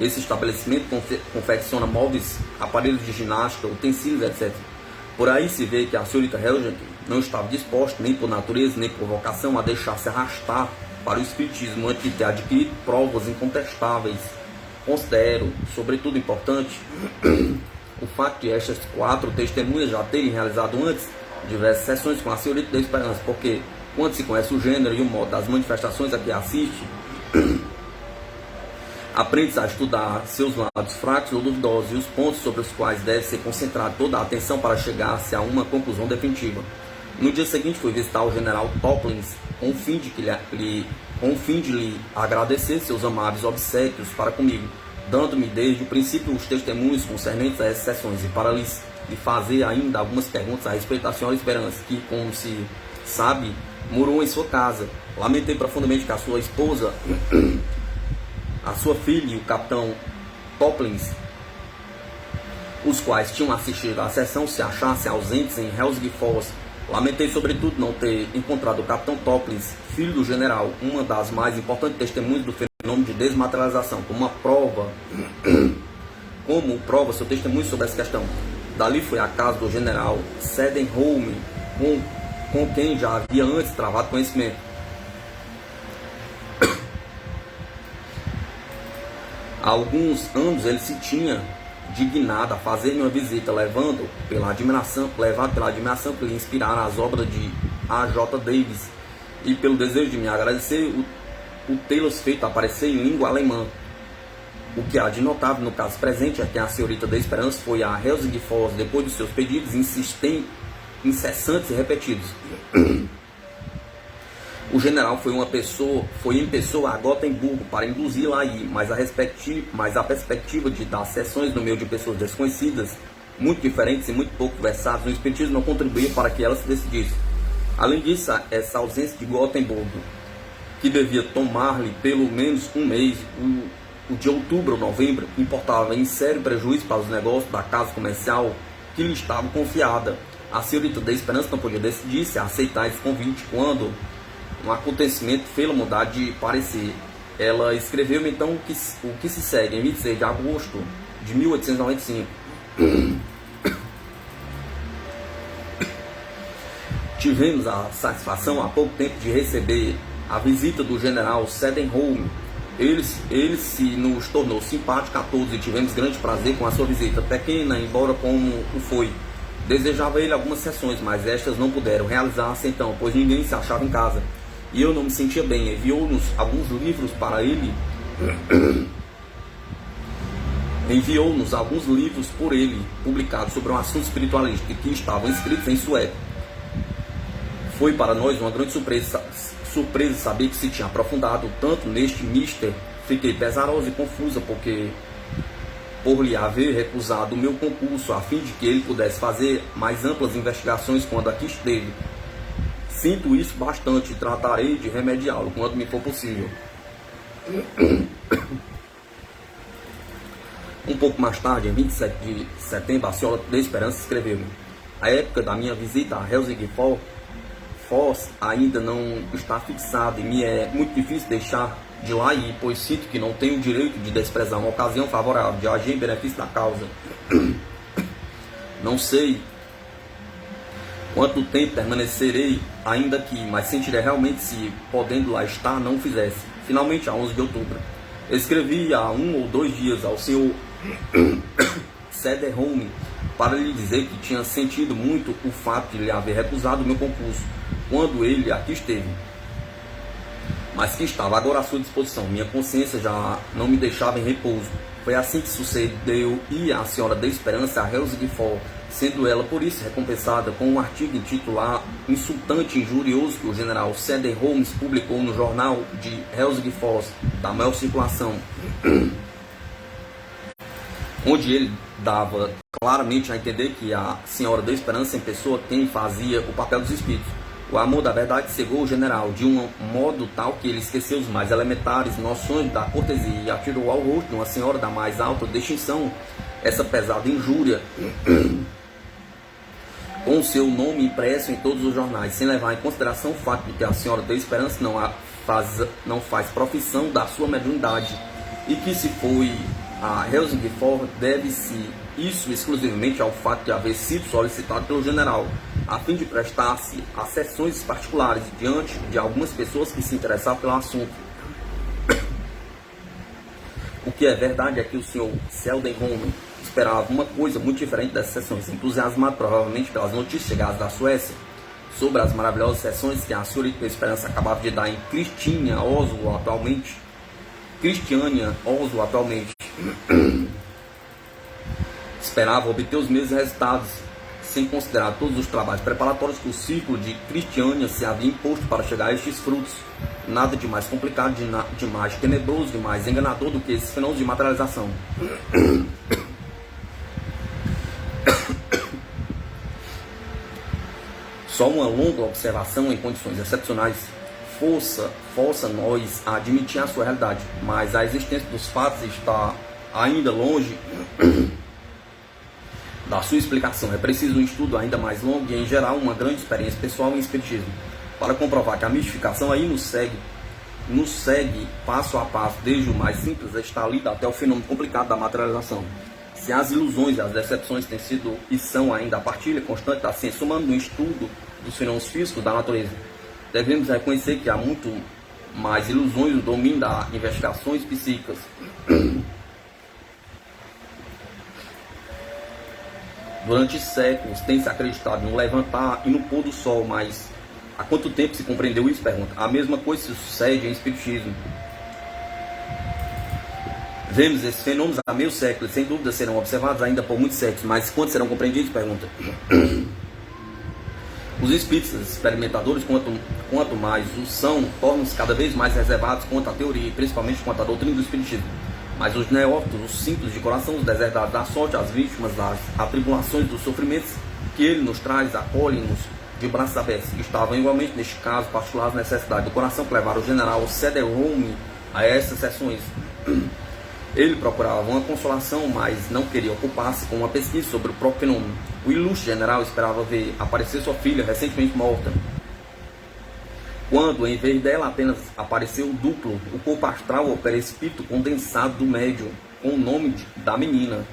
Esse estabelecimento confecciona móveis, aparelhos de ginástica, utensílios, etc. Por aí se vê que a senhorita Helgen não estava disposta, nem por natureza, nem por vocação, a deixar-se arrastar para o espiritismo antes de ter adquirido provas incontestáveis. Considero, sobretudo, importante o fato de estas 4 testemunhas já terem realizado antes diversas sessões com a senhorita da Esperança, porque quando se conhece o gênero e o modo das manifestações a que assiste, aprende a estudar seus lados fracos ou duvidosos e os pontos sobre os quais deve ser concentrada toda a atenção para chegar-se a uma conclusão definitiva. No dia seguinte fui visitar o general Toplins com o fim de lhe agradecer seus amáveis obséquios para comigo, dando-me desde o princípio os testemunhos concernentes a essas sessões e para lhe fazer ainda algumas perguntas a respeito da senhora Esperança, que, como se sabe, morou em sua casa. Lamentei profundamente que a sua esposa, a sua filha e o capitão Toplins, os quais tinham assistido à sessão, se achassem ausentes em Helsingfors. Lamentei sobretudo não ter encontrado o capitão Toplins, filho do general, uma das mais importantes testemunhas do fenômeno de desmaterialização, como prova seu testemunho sobre essa questão. Dali foi à casa do general Sedenholm, com quem já havia antes travado conhecimento. Há alguns anos ele se tinha dignado a fazer-me uma visita, levado pela admiração que lhe inspiraram as obras de A.J. Davis e pelo desejo de me agradecer o tê-los feito aparecer em língua alemã. O que há de notável no caso presente é que a senhorita da Esperança foi a Helsingfors depois dos seus pedidos incessantes e repetidos. O general foi em pessoa a Gotemburgo para induzi-la a ir, mas a perspectiva de dar sessões no meio de pessoas desconhecidas, muito diferentes e muito pouco versadas no espiritismo, não contribuía para que ela se decidisse. Além disso, essa ausência de Gotemburgo, que devia tomar-lhe pelo menos um mês, o de outubro ou novembro, importava em sério prejuízo para os negócios da casa comercial que lhe estava confiada. A senhorita da Esperança não podia decidir-se a aceitar esse convite quando um acontecimento fê-la mudar de parecer. Ela escreveu-me então o que se segue em 26 de agosto de 1895. Tivemos a satisfação há pouco tempo de receber a visita do general Sedenholm. Ele se nos tornou simpático a todos e tivemos grande prazer com a sua visita, pequena, embora como o foi. Desejava ele algumas sessões, mas estas não puderam realizar-se então, pois ninguém se achava em casa. E eu não me sentia bem. Enviou-nos alguns livros para ele. Enviou-nos alguns livros por ele, publicados sobre um assunto espiritualista, que estavam escritos em sueco. Foi para nós uma grande surpresa saber que se tinha aprofundado tanto neste mister. Fiquei pesarosa e confusa por lhe haver recusado o meu concurso, a fim de que ele pudesse fazer mais amplas investigações quando aqui esteve. Sinto isso bastante e tratarei de remediá-lo quando me for possível. Um pouco mais tarde, em 27 de setembro, a senhora da Esperança escreveu-me: a época da minha visita a Helsingfors ainda não está fixada e me é muito difícil deixar de lá ir, pois sinto que não tenho o direito de desprezar uma ocasião favorável de agir em benefício da causa. Não sei quanto tempo permanecerei ainda aqui, mas sentirei realmente se, podendo lá estar, não o fizesse. Finalmente, a 11 de outubro, escrevi há 1 ou 2 dias ao senhor Sedenholm para lhe dizer que tinha sentido muito o fato de lhe haver recusado o meu concurso quando ele aqui esteve, mas que estava agora à sua disposição. Minha consciência já não me deixava em repouso. Foi assim que sucedeu e a senhora da Esperança a Helsingfors, sendo ela por isso recompensada com um artigo intitulado Insultante e Injurioso que o general Cedar Holmes publicou no jornal de Helsingfors, da maior circulação, onde ele dava claramente a entender que a Senhora da Esperança em pessoa quem fazia o papel dos espíritos. O amor da verdade cegou o general de um modo tal que ele esqueceu os mais elementares noções da cortesia e atirou ao rosto de uma senhora da mais alta distinção essa pesada injúria com o seu nome impresso em todos os jornais, sem levar em consideração o fato de que a Senhora da Esperança não faz profissão da sua mediunidade e que se foi a Helsingfors deve-se isso exclusivamente ao fato de haver sido solicitado pelo general, a fim de prestar-se a sessões particulares diante de algumas pessoas que se interessavam pelo assunto. O que é verdade é que o Sr. Selden Holmes esperava uma coisa muito diferente dessas sessões, entusiasmado provavelmente pelas notícias chegadas da Suécia sobre as maravilhosas sessões que a Senhorita da Esperança acabava de dar em Cristiania Oslo atualmente. Esperava obter os mesmos resultados, sem considerar todos os trabalhos preparatórios que o círculo de Cristiania se havia imposto para chegar a estes frutos. Nada de mais complicado, de mais tenebroso, de mais enganador do que esses fenômenos de materialização. Só uma longa observação em condições excepcionais força nós a admitir a sua realidade, mas a existência dos fatos está ainda longe da sua explicação. É preciso um estudo ainda mais longo e, em geral, uma grande experiência pessoal em espiritismo para comprovar que a mistificação aí nos segue passo a passo, desde o mais simples está lida até o fenômeno complicado da materialização. Se as ilusões e as decepções têm sido e são ainda a partilha constante da ciência humana no estudo dos fenômenos físicos da natureza, devemos reconhecer que há muito mais ilusões no domínio das investigações psíquicas. Durante séculos tem-se acreditado no levantar e no pôr do sol, mas há quanto tempo se compreendeu isso? Pergunta. A mesma coisa se sucede em espiritismo. Vemos esses fenômenos há meio século e sem dúvida serão observados ainda por muitos séculos, mas quando serão compreendidos? Pergunta. Os espíritos experimentadores, quanto mais o são, tornam-se cada vez mais reservados quanto à teoria, principalmente quanto à doutrina do espiritismo. Mas os neófitos, os simples de coração, os deserdados da sorte, as vítimas das atribulações, dos sofrimentos que ele nos traz, acolhem-nos de braços abertos. Estavam igualmente, neste caso particular, as necessidades do coração que levaram o general Cedar Holmes a essas sessões. Ele procurava uma consolação, mas não queria ocupar-se com uma pesquisa sobre o próprio fenômeno. O ilustre general esperava ver aparecer sua filha recentemente morta, quando, em vez dela, apenas apareceu o duplo, o corpo astral ou perispírito condensado do médium, com o nome da menina.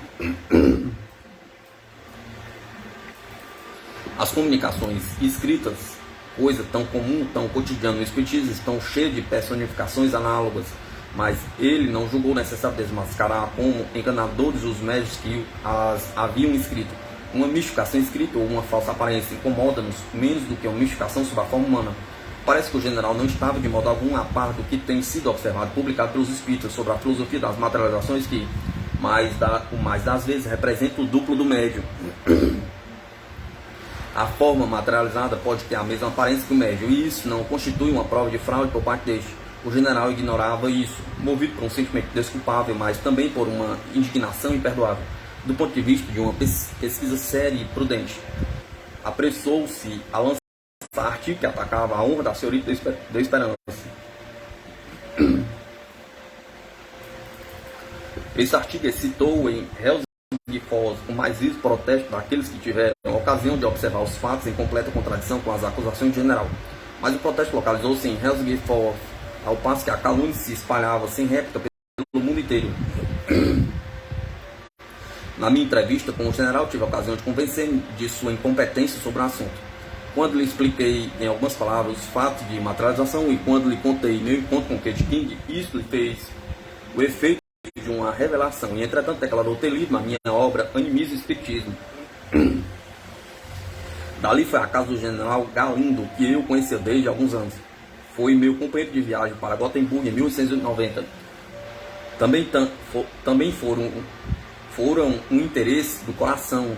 As comunicações escritas, coisa tão comum, tão cotidiana no espiritismo, estão cheias de personificações análogas, mas ele não julgou necessário desmascarar como enganadores os médios que as haviam escrito. Uma mistificação escrita ou uma falsa aparência incomoda-nos menos do que uma mistificação sob a forma humana. Parece que o general não estava de modo algum a par do que tem sido observado, publicado pelos espíritos sobre a filosofia das materializações que, o mais das vezes, representa o duplo do médium. A forma materializada pode ter a mesma aparência que o médium, e isso não constitui uma prova de fraude por parte deste. O general ignorava isso, movido por um sentimento desculpável, mas também por uma indignação imperdoável. Do ponto de vista de uma pesquisa séria e prudente, apressou-se a lançar artigo que atacava a honra da Senhorita da Esperança. Esse artigo citou em Helsingfors o mais vivo protesto daqueles que tiveram a ocasião de observar os fatos em completa contradição com as acusações do general. Mas o protesto localizou-se em Helsingfors, ao passo que a calúnia se espalhava sem réplica pelo mundo inteiro. Na minha entrevista com o general, tive a ocasião de convencer-me de sua incompetência sobre o assunto. Quando lhe expliquei em algumas palavras os fatos de materialização e quando lhe contei meu encontro com Kate King, isso lhe fez o efeito de uma revelação. E entretanto declarou ter lido na minha obra Animismo e Espiritismo. Dali foi a casa do general Galindo, que eu conhecia desde alguns anos. Foi meu companheiro de viagem para Gotemburgo em 1890. Também foram um interesse do coração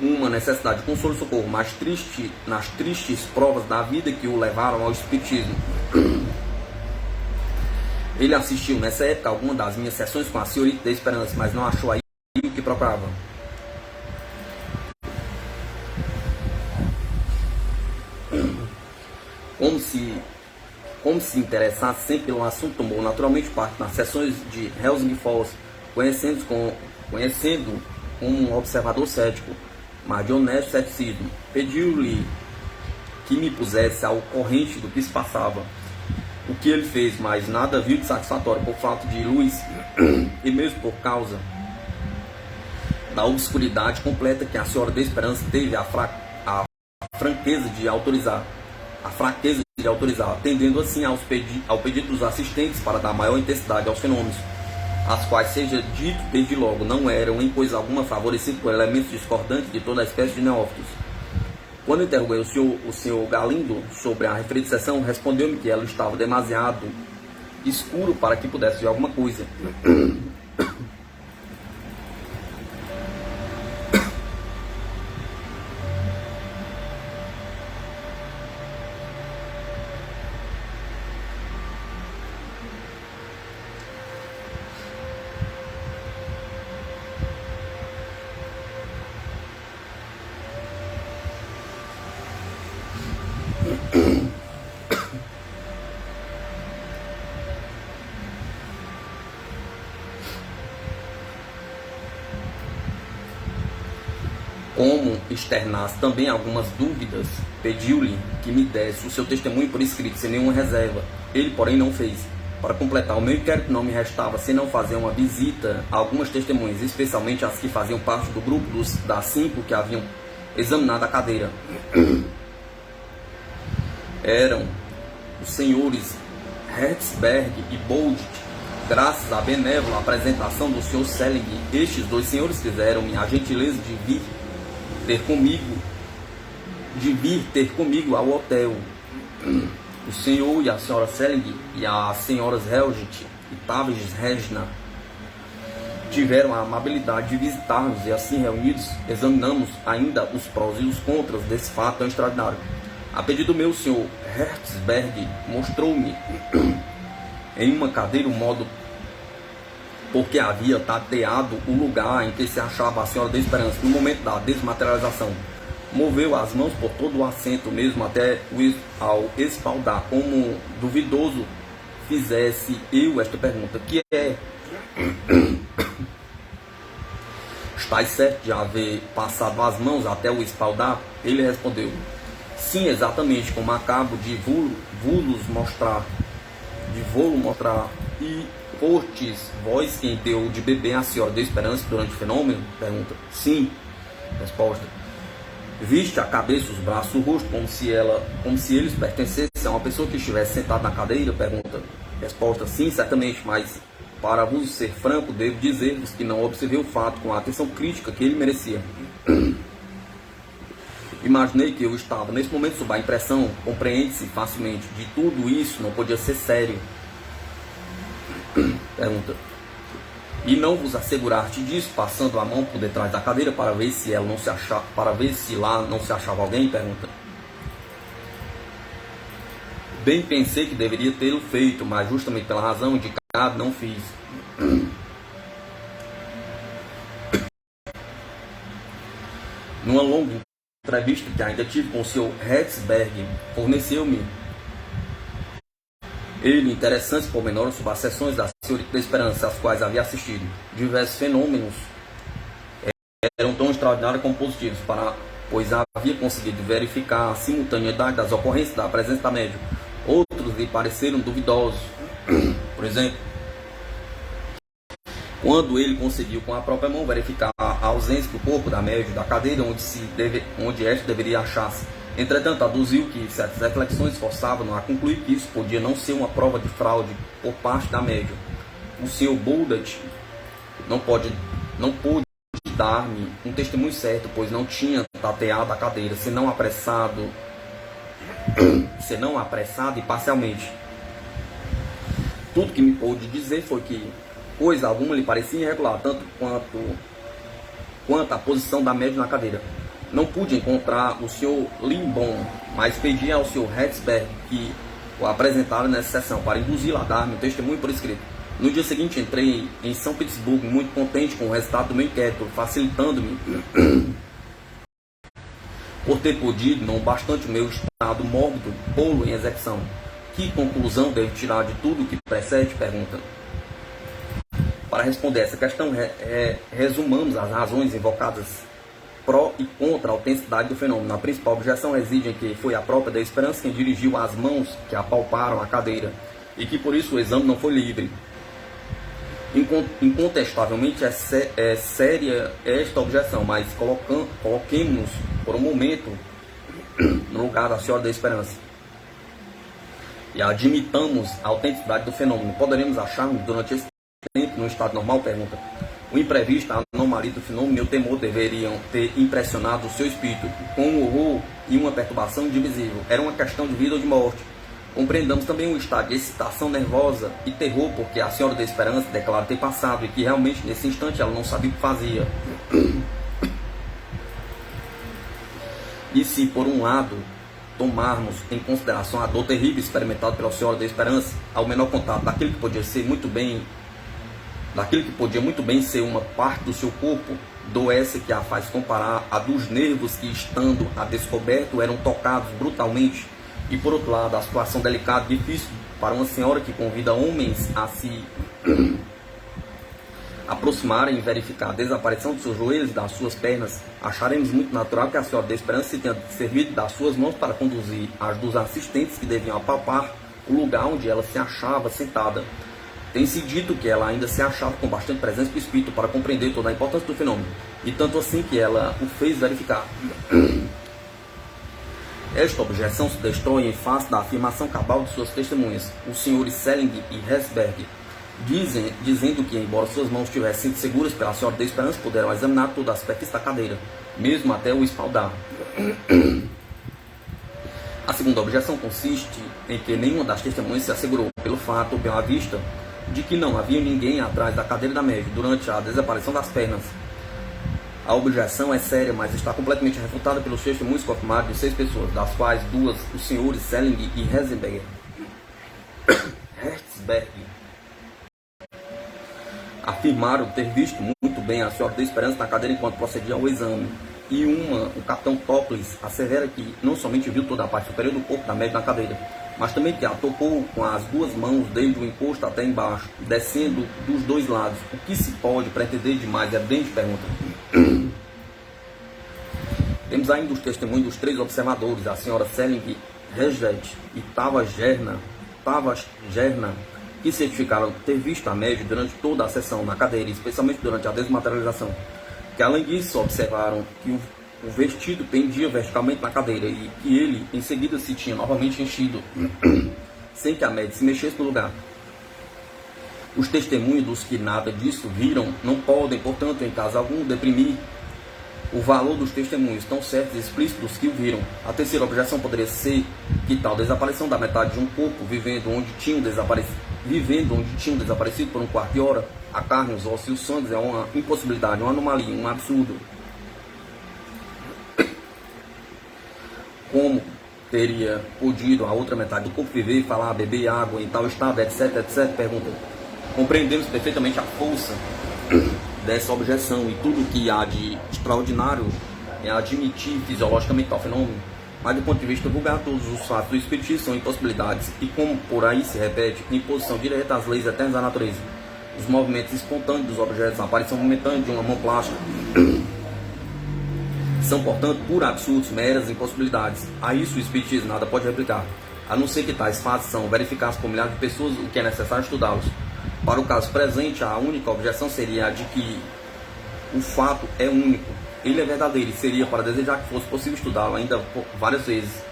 uma necessidade de consolo e socorro, mas nas tristes provas da vida que o levaram ao espiritismo. Ele assistiu nessa época a alguma das minhas sessões com a senhorita da Esperança, mas não achou aí o que procurava. Como se interessasse sempre pelo assunto, tomou naturalmente parte nas sessões de Helsingfors, conhecendo como um observador cético, mas de honesto ceticismo. Pediu-lhe que me pusesse ao corrente do que se passava. O que ele fez, mas nada viu de satisfatório por falta de luz e mesmo por causa da obscuridade completa que a senhora da Esperança teve a fraqueza de autorizar, atendendo assim ao pedido dos assistentes para dar maior intensidade aos fenômenos, as quais, seja dito desde logo, não eram em coisa alguma favorecidos por elementos discordantes de toda a espécie de neófitos. Quando interroguei o senhor Galindo sobre a referida sessão, respondeu-me que ela estava demasiado escuro para que pudesse ver alguma coisa. Como externasse também algumas dúvidas, pediu-lhe que me desse o seu testemunho por escrito, sem nenhuma reserva. Ele, porém, não fez. Para completar o meu inquérito, não me restava senão fazer uma visita a algumas testemunhas, especialmente as que faziam parte do grupo das 5 que haviam examinado a cadeira. Eram os senhores Hertzberg e Bold. Graças à benévola apresentação do Sr. Selling, estes 2 senhores fizeram-me a gentileza de vir ter comigo ao hotel. O senhor e a senhora Selling e as senhoras Helgit e Tavish Regna tiveram a amabilidade de visitar-nos e assim reunidos examinamos ainda os prós e os contras desse fato tão extraordinário. A pedido meu, o senhor Hertzberg mostrou-me em uma cadeira o modo porque havia tateado o lugar em que se achava a senhora da Esperança no momento da desmaterialização. Moveu as mãos por todo o assento, mesmo até ao espaldar, como duvidoso fizesse eu esta pergunta: que é? Estás certo de haver passado as mãos até o espaldar? Ele respondeu: sim, exatamente como acabo de vos mostrar. E fostes vós quem deu de beber a senhora da Esperança durante o fenômeno? Pergunta. Sim. Resposta. Viste a cabeça, os braços, o rosto, como se eles pertencessem a uma pessoa que estivesse sentada na cadeira? Pergunta. Resposta. Sim, certamente, mas para vos ser franco, devo dizer-vos que não observei o fato com a atenção crítica que ele merecia. Imaginei que eu estava nesse momento sob a impressão, compreende-se facilmente, de tudo isso não podia ser sério. Pergunta. E não vos asseguraste disso, passando a mão por detrás da cadeira para ver se ela não se achava, para ver se lá não se achava alguém? Pergunta. Bem pensei que deveria tê-lo feito, mas justamente pela razão indicada não fiz. Numa longa entrevista que ainda tive com o Sr. Hertzberg, forneceu-me ele interessantes pormenores sobre as sessões da Senhorita da Esperança, às quais havia assistido. Diversos fenômenos eram tão extraordinários como positivos, pois havia conseguido verificar a simultaneidade das ocorrências da presença da médium. Outros lhe pareceram duvidosos. Por exemplo, quando ele conseguiu com a própria mão verificar a ausência do corpo da médium da cadeira onde esta deveria achar-se. Entretanto, aduziu que certas reflexões forçavam a concluir que isso podia não ser uma prova de fraude por parte da médium. O Sr. Boldat não pôde dar-me um testemunho certo, pois não tinha tateado a cadeira, senão apressado e parcialmente. Tudo que me pôde dizer foi que coisa alguma lhe parecia irregular, tanto quanto a posição da médium na cadeira. Não pude encontrar o Sr. Limbon, mas pedi ao Sr. Hertzberg que o apresentaram nessa sessão para induzi-lo a dar meu testemunho por escrito. No dia seguinte entrei em São Petersburgo muito contente com o resultado do meu inquérito, facilitando-me por ter podido, não bastante o meu estado mórbido, pô-lo em execução. Que conclusão devo tirar de tudo o que precede? Pergunta. Para responder essa questão, resumamos as razões invocadas pró e contra a autenticidade do fenômeno. A principal objeção reside em que foi a própria da esperança quem dirigiu as mãos que apalparam a cadeira e que por isso o exame não foi livre. Incontestavelmente é séria esta objeção, mas coloquemos-nos por um momento no lugar da Senhora da Esperança e admitamos a autenticidade do fenômeno. Poderemos achar-nos durante esse tempo no estado normal? Pergunta. O imprevisto, a anomalia do fenômeno e o temor deveriam ter impressionado o seu espírito com um horror e uma perturbação indivisível. Era uma questão de vida ou de morte. Compreendamos também um estado de excitação nervosa e terror, porque a Senhora da Esperança declara ter passado e que realmente nesse instante ela não sabia o que fazia. E se, por um lado, tomarmos em consideração a dor terrível experimentada pela Senhora da Esperança, ao menor contato daquilo que podia muito bem ser uma parte do seu corpo, dor essa que a faz comparar a dos nervos que, estando a descoberto, eram tocados brutalmente. E por outro lado, a situação delicada e difícil para uma senhora que convida homens a se aproximarem e verificar a desaparição de seus joelhos e das suas pernas, acharemos muito natural que a Senhora da Esperança se tenha servido das suas mãos para conduzir as dos assistentes que deviam apalpar o lugar onde ela se achava sentada. Tem-se dito que ela ainda se achava com bastante presença do espírito para compreender toda a importância do fenômeno, e tanto assim que ela o fez verificar. Esta objeção se destrói em face da afirmação cabal de suas testemunhas, os senhores Selling e Hertzberg, dizendo que, embora suas mãos estivessem seguras pela Senhora da Esperança, puderam examinar toda a superfície da cadeira, mesmo até o espaldar. A segunda objeção consiste em que nenhuma das testemunhas se assegurou, pelo fato ou pela vista, de que não havia ninguém atrás da cadeira da médium durante a desaparição das pernas. A objeção é séria, mas está completamente refutada pelos testemunhos confirmados de 6 pessoas, das quais 2, os senhores Selling e Hertzberg, afirmaram ter visto muito bem a Senhora da Esperança na cadeira enquanto procedia ao exame. E o capitão Tocles, assevera que não somente viu toda a parte superior do corpo da médium na cadeira, mas também que a tocou com as 2 mãos desde o encosto até embaixo, descendo dos 2 lados. O que se pode pretender de mais evidente? Pergunta. Temos ainda os testemunhos dos 3 observadores, a senhora Selling, Reget e Tava Gerna, que certificaram ter visto a médium durante toda a sessão na cadeira, especialmente durante a desmaterialização, que além disso observaram que o vestido pendia verticalmente na cadeira e que ele em seguida se tinha novamente enchido, sem que a médium se mexesse no lugar. Os testemunhos dos que nada disso viram não podem, portanto, em caso algum, deprimir o valor dos testemunhos tão certos e explícitos que o viram. A terceira objeção poderia ser que tal desaparição da metade de um corpo, vivendo onde tinham desaparecido por um quarto de hora, a carne, os ossos e os sangues, é uma impossibilidade, uma anomalia, um absurdo. Como teria podido a outra metade do corpo viver, falar, beber água em tal estado, etc, etc? Pergunta. Compreendemos perfeitamente a força dessa objeção e tudo que há de extraordinário é admitir fisiologicamente tal fenômeno, mas do ponto de vista vulgar, todos os fatos do espiritismo são impossibilidades e, como por aí se repete, imposição direta às leis eternas da natureza. Os movimentos espontâneos dos objetos, a aparição momentânea de uma mão plástica, são, portanto, por absurdos, meras impossibilidades. A isso o espiritismo nada pode replicar, a não ser que tais fatos são verificados por milhares de pessoas, o que é necessário estudá-los. Para o caso presente, a única objeção seria a de que o fato é único. Ele é verdadeiro e seria para desejar que fosse possível estudá-lo ainda várias vezes.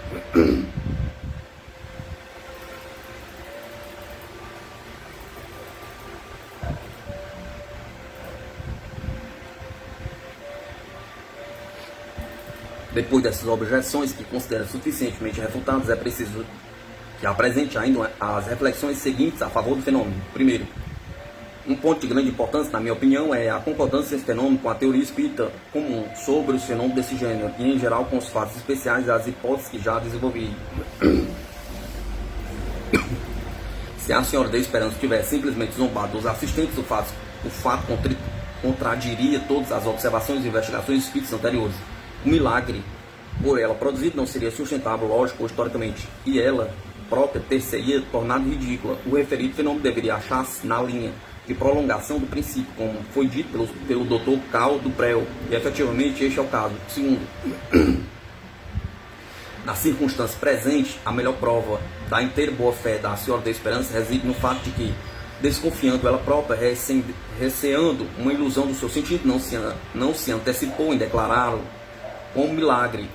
Depois dessas objeções, que considera suficientemente refutadas, é preciso que apresente ainda as reflexões seguintes a favor do fenômeno. Primeiro, Um ponto de grande importância, na minha opinião, é a concordância desse fenômeno com a teoria espírita comum sobre os fenômenos desse gênero e, em geral, com os fatos especiais e as hipóteses que já desenvolvi. Se a senhora da Esperança tivesse simplesmente zombado dos assistentes, o fato contradiria todas as observações e investigações espíritas anteriores. O milagre por ela produzido não seria sustentável, lógico ou historicamente, e ela própria ter-se-ia tornado ridícula. O referido fenômeno deveria achar-se na linha de prolongação do princípio, como foi dito pelo Dr. Cal do Prel, e efetivamente este é o caso. Segundo, na circunstância presente, a melhor prova da inteira boa-fé da Senhora da Esperança reside no fato de que, desconfiando ela própria, receando uma ilusão do seu sentido, não se antecipou em declará-lo como milagre.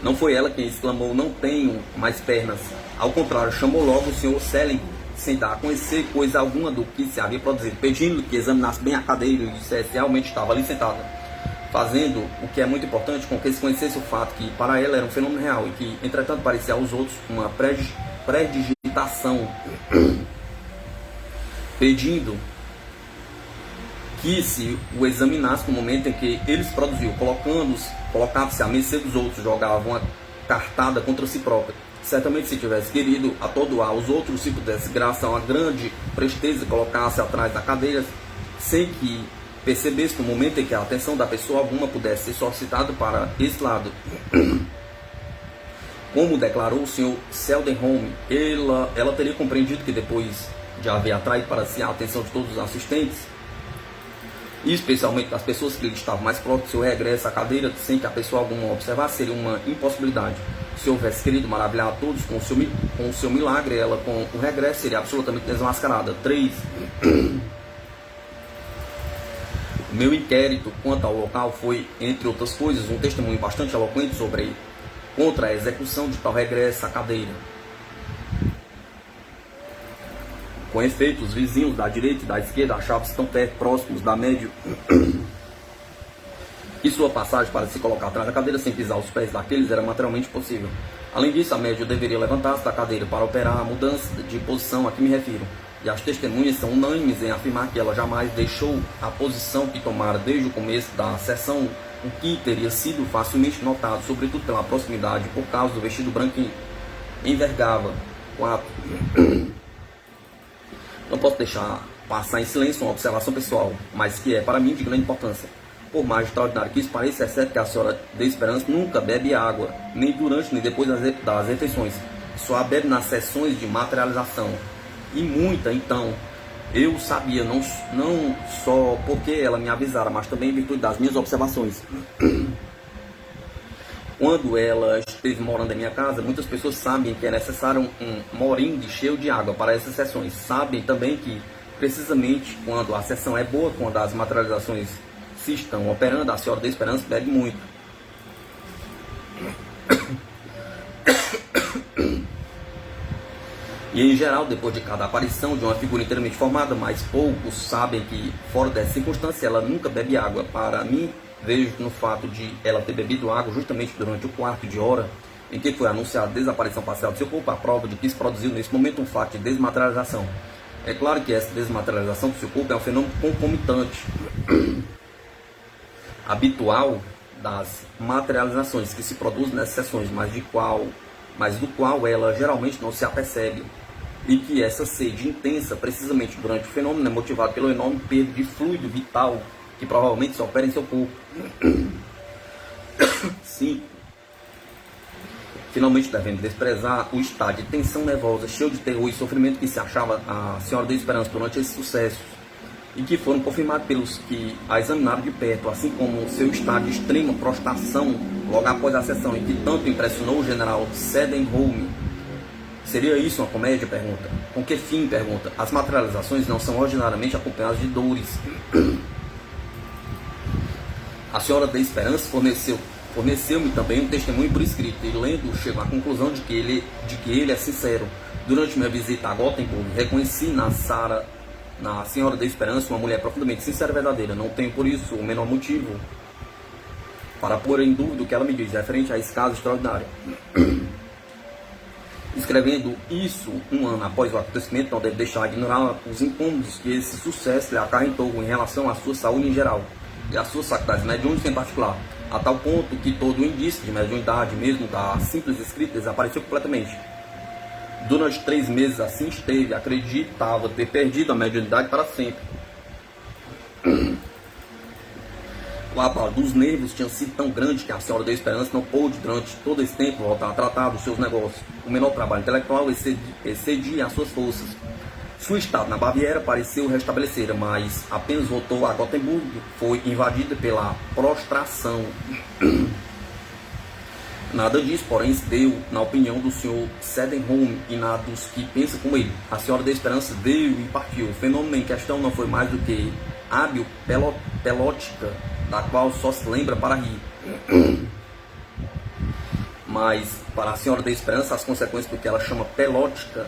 Não foi ela quem exclamou, não tenho mais pernas. Ao contrário, chamou logo o Sr. Selling, sem dar a conhecer coisa alguma do que se havia produzido, pedindo-lhe que examinasse bem a cadeira e dissesse se realmente estava ali sentada, fazendo o que é muito importante com que se conhecesse o fato que para ela era um fenômeno real e que, entretanto, parecia aos outros uma predigitação, pedindo que se o examinasse no momento em que eles produziu, colocava-se à mercê dos outros, jogava uma cartada contra si próprio. Certamente, se tivesse querido atordoar os outros, se pudesse, graças a uma grande presteza, colocar-se atrás da cadeira, sem que percebesse no momento em que a atenção da pessoa alguma pudesse ser solicitada para esse lado. Como declarou o Sr. Seldenholm, ela teria compreendido que depois de haver atraído para si a atenção de todos os assistentes, e especialmente das pessoas que lhe estavam mais próximas, seu regresso à cadeira, sem que a pessoa alguma observasse, seria uma impossibilidade. Se houvesse querido maravilhar a todos com o seu milagre, ela com o regresso seria absolutamente desmascarada. 3. Meu inquérito quanto ao local foi, entre outras coisas, um testemunho bastante eloquente contra a execução de tal regresso à cadeira. Com efeito, os vizinhos da direita e da esquerda achavam-se tão próximos da médio que sua passagem para se colocar atrás da cadeira sem pisar os pés daqueles era materialmente possível. Além disso, a médio deveria levantar-se da cadeira para operar a mudança de posição a que me refiro. E as testemunhas são unânimes em afirmar que ela jamais deixou a posição que tomara desde o começo da sessão, o que teria sido facilmente notado, sobretudo pela proximidade, por causa do vestido branco que envergava. 4. Não posso deixar passar em silêncio uma observação pessoal, mas que é para mim de grande importância. Por mais extraordinário que isso pareça, é certo que a Senhora da Esperança nunca bebe água, nem durante nem depois das refeições. Só a bebe nas sessões de materialização. E muita, então, eu sabia, não só porque ela me avisara, mas também em virtude das minhas observações. Quando ela esteve morando em minha casa, muitas pessoas sabem que é necessário um morinde cheio de água para essas sessões. Sabem também que, precisamente quando a sessão é boa, quando as materializações se estão operando, a Senhora da Esperança bebe muito. E, em geral, depois de cada aparição de uma figura inteiramente formada, mais poucos sabem que, fora dessa circunstância, ela nunca bebe água. Para mim, vejo no fato de ela ter bebido água justamente durante o quarto de hora em que foi anunciada a desaparição parcial do seu corpo, a prova de que se produziu nesse momento um fato de desmaterialização. É claro que essa desmaterialização do seu corpo é um fenômeno concomitante, habitual das materializações que se produzem nessas sessões, mas do qual ela geralmente não se apercebe, e que essa sede intensa, precisamente durante o fenômeno, é motivada pelo enorme perda de fluido vital que provavelmente se opera em seu corpo. 5. Finalmente devemos desprezar o estado de tensão nervosa, cheio de terror e sofrimento que se achava a Senhora da Esperança durante esses sucessos, e que foram confirmados pelos que a examinaram de perto, assim como seu estado de extrema prostração logo após a sessão, em que tanto impressionou o general Seldenholm. Seria isso uma comédia? Pergunta. Com que fim? Pergunta. As materializações não são ordinariamente acompanhadas de dores. A Senhora da Esperança forneceu-me também um testemunho por escrito, e lendo chego à conclusão de que ele é sincero. Durante minha visita a Gothenburg, reconheci na Senhora da Esperança uma mulher profundamente sincera e verdadeira. Não tenho por isso o menor motivo para pôr em dúvida o que ela me diz referente a esse caso extraordinário. Escrevendo isso um ano após o acontecimento, não deve deixar de ignorar os incômodos que esse sucesso lhe acarretou em relação à sua saúde em geral e às suas faculdades mediúnicas em particular, a tal ponto que todo o indício de mediunidade, mesmo da simples escrita, desapareceu completamente. Durante 3 meses assim esteve, acreditava ter perdido a mediunidade para sempre. O abalo dos nervos tinha sido tão grande que a senhora da Esperança não pôde, durante todo esse tempo, voltar a tratar dos seus negócios. O menor trabalho intelectual excedia as suas forças. Seu estado na Baviera pareceu restabelecer, mas apenas voltou a Gotemburgo, foi invadida pela prostração. Nada disso, porém, se deu na opinião do Sr. Sedenholm e na dos que pensam como ele. A senhora da Esperança veio e partiu. O fenômeno em questão não foi mais do que hábil pelótica, da qual só se lembra para rir. Mas, para a senhora da Esperança, as consequências do que ela chama pelótica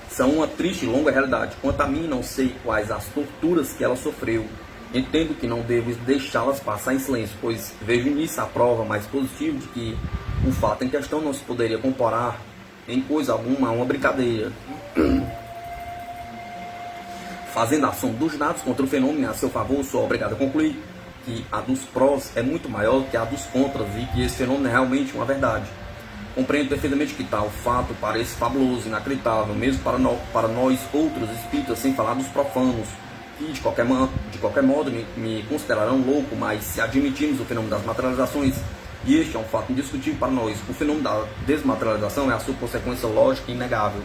são uma triste e longa realidade. Quanto a mim, não sei quais as torturas que ela sofreu. Entendo que não devo deixá-las passar em silêncio, pois vejo nisso a prova mais positiva de que o fato em questão não se poderia comparar em coisa alguma a uma brincadeira. Fazendo a soma dos dados contra o fenômeno a seu favor, sou obrigado a concluir que a dos prós é muito maior que a dos contras e que esse fenômeno é realmente uma verdade. Compreendo perfeitamente que tal fato parece fabuloso, inacreditável, mesmo para nós outros espíritas, sem falar dos profanos, que de qualquer modo me considerarão louco, mas se admitirmos o fenômeno das materializações, e este é um fato indiscutível para nós, o fenômeno da desmaterialização é a sua consequência lógica e inegável.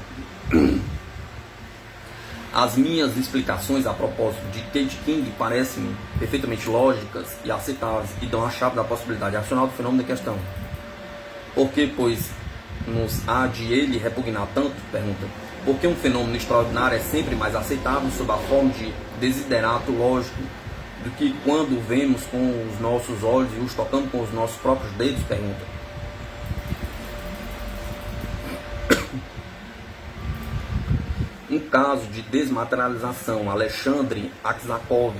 As minhas explicações a propósito de Kate King parecem-me perfeitamente lógicas e aceitáveis e dão a chave da possibilidade racional do fenômeno em questão. Por que, pois, nos há de ele repugnar tanto? Pergunta. Porque um fenômeno extraordinário é sempre mais aceitável sob a forma de desiderato lógico do que quando vemos com os nossos olhos e os tocamos com os nossos próprios dedos? Pergunta. Um caso de desmaterialização, Alexandre Aksakov,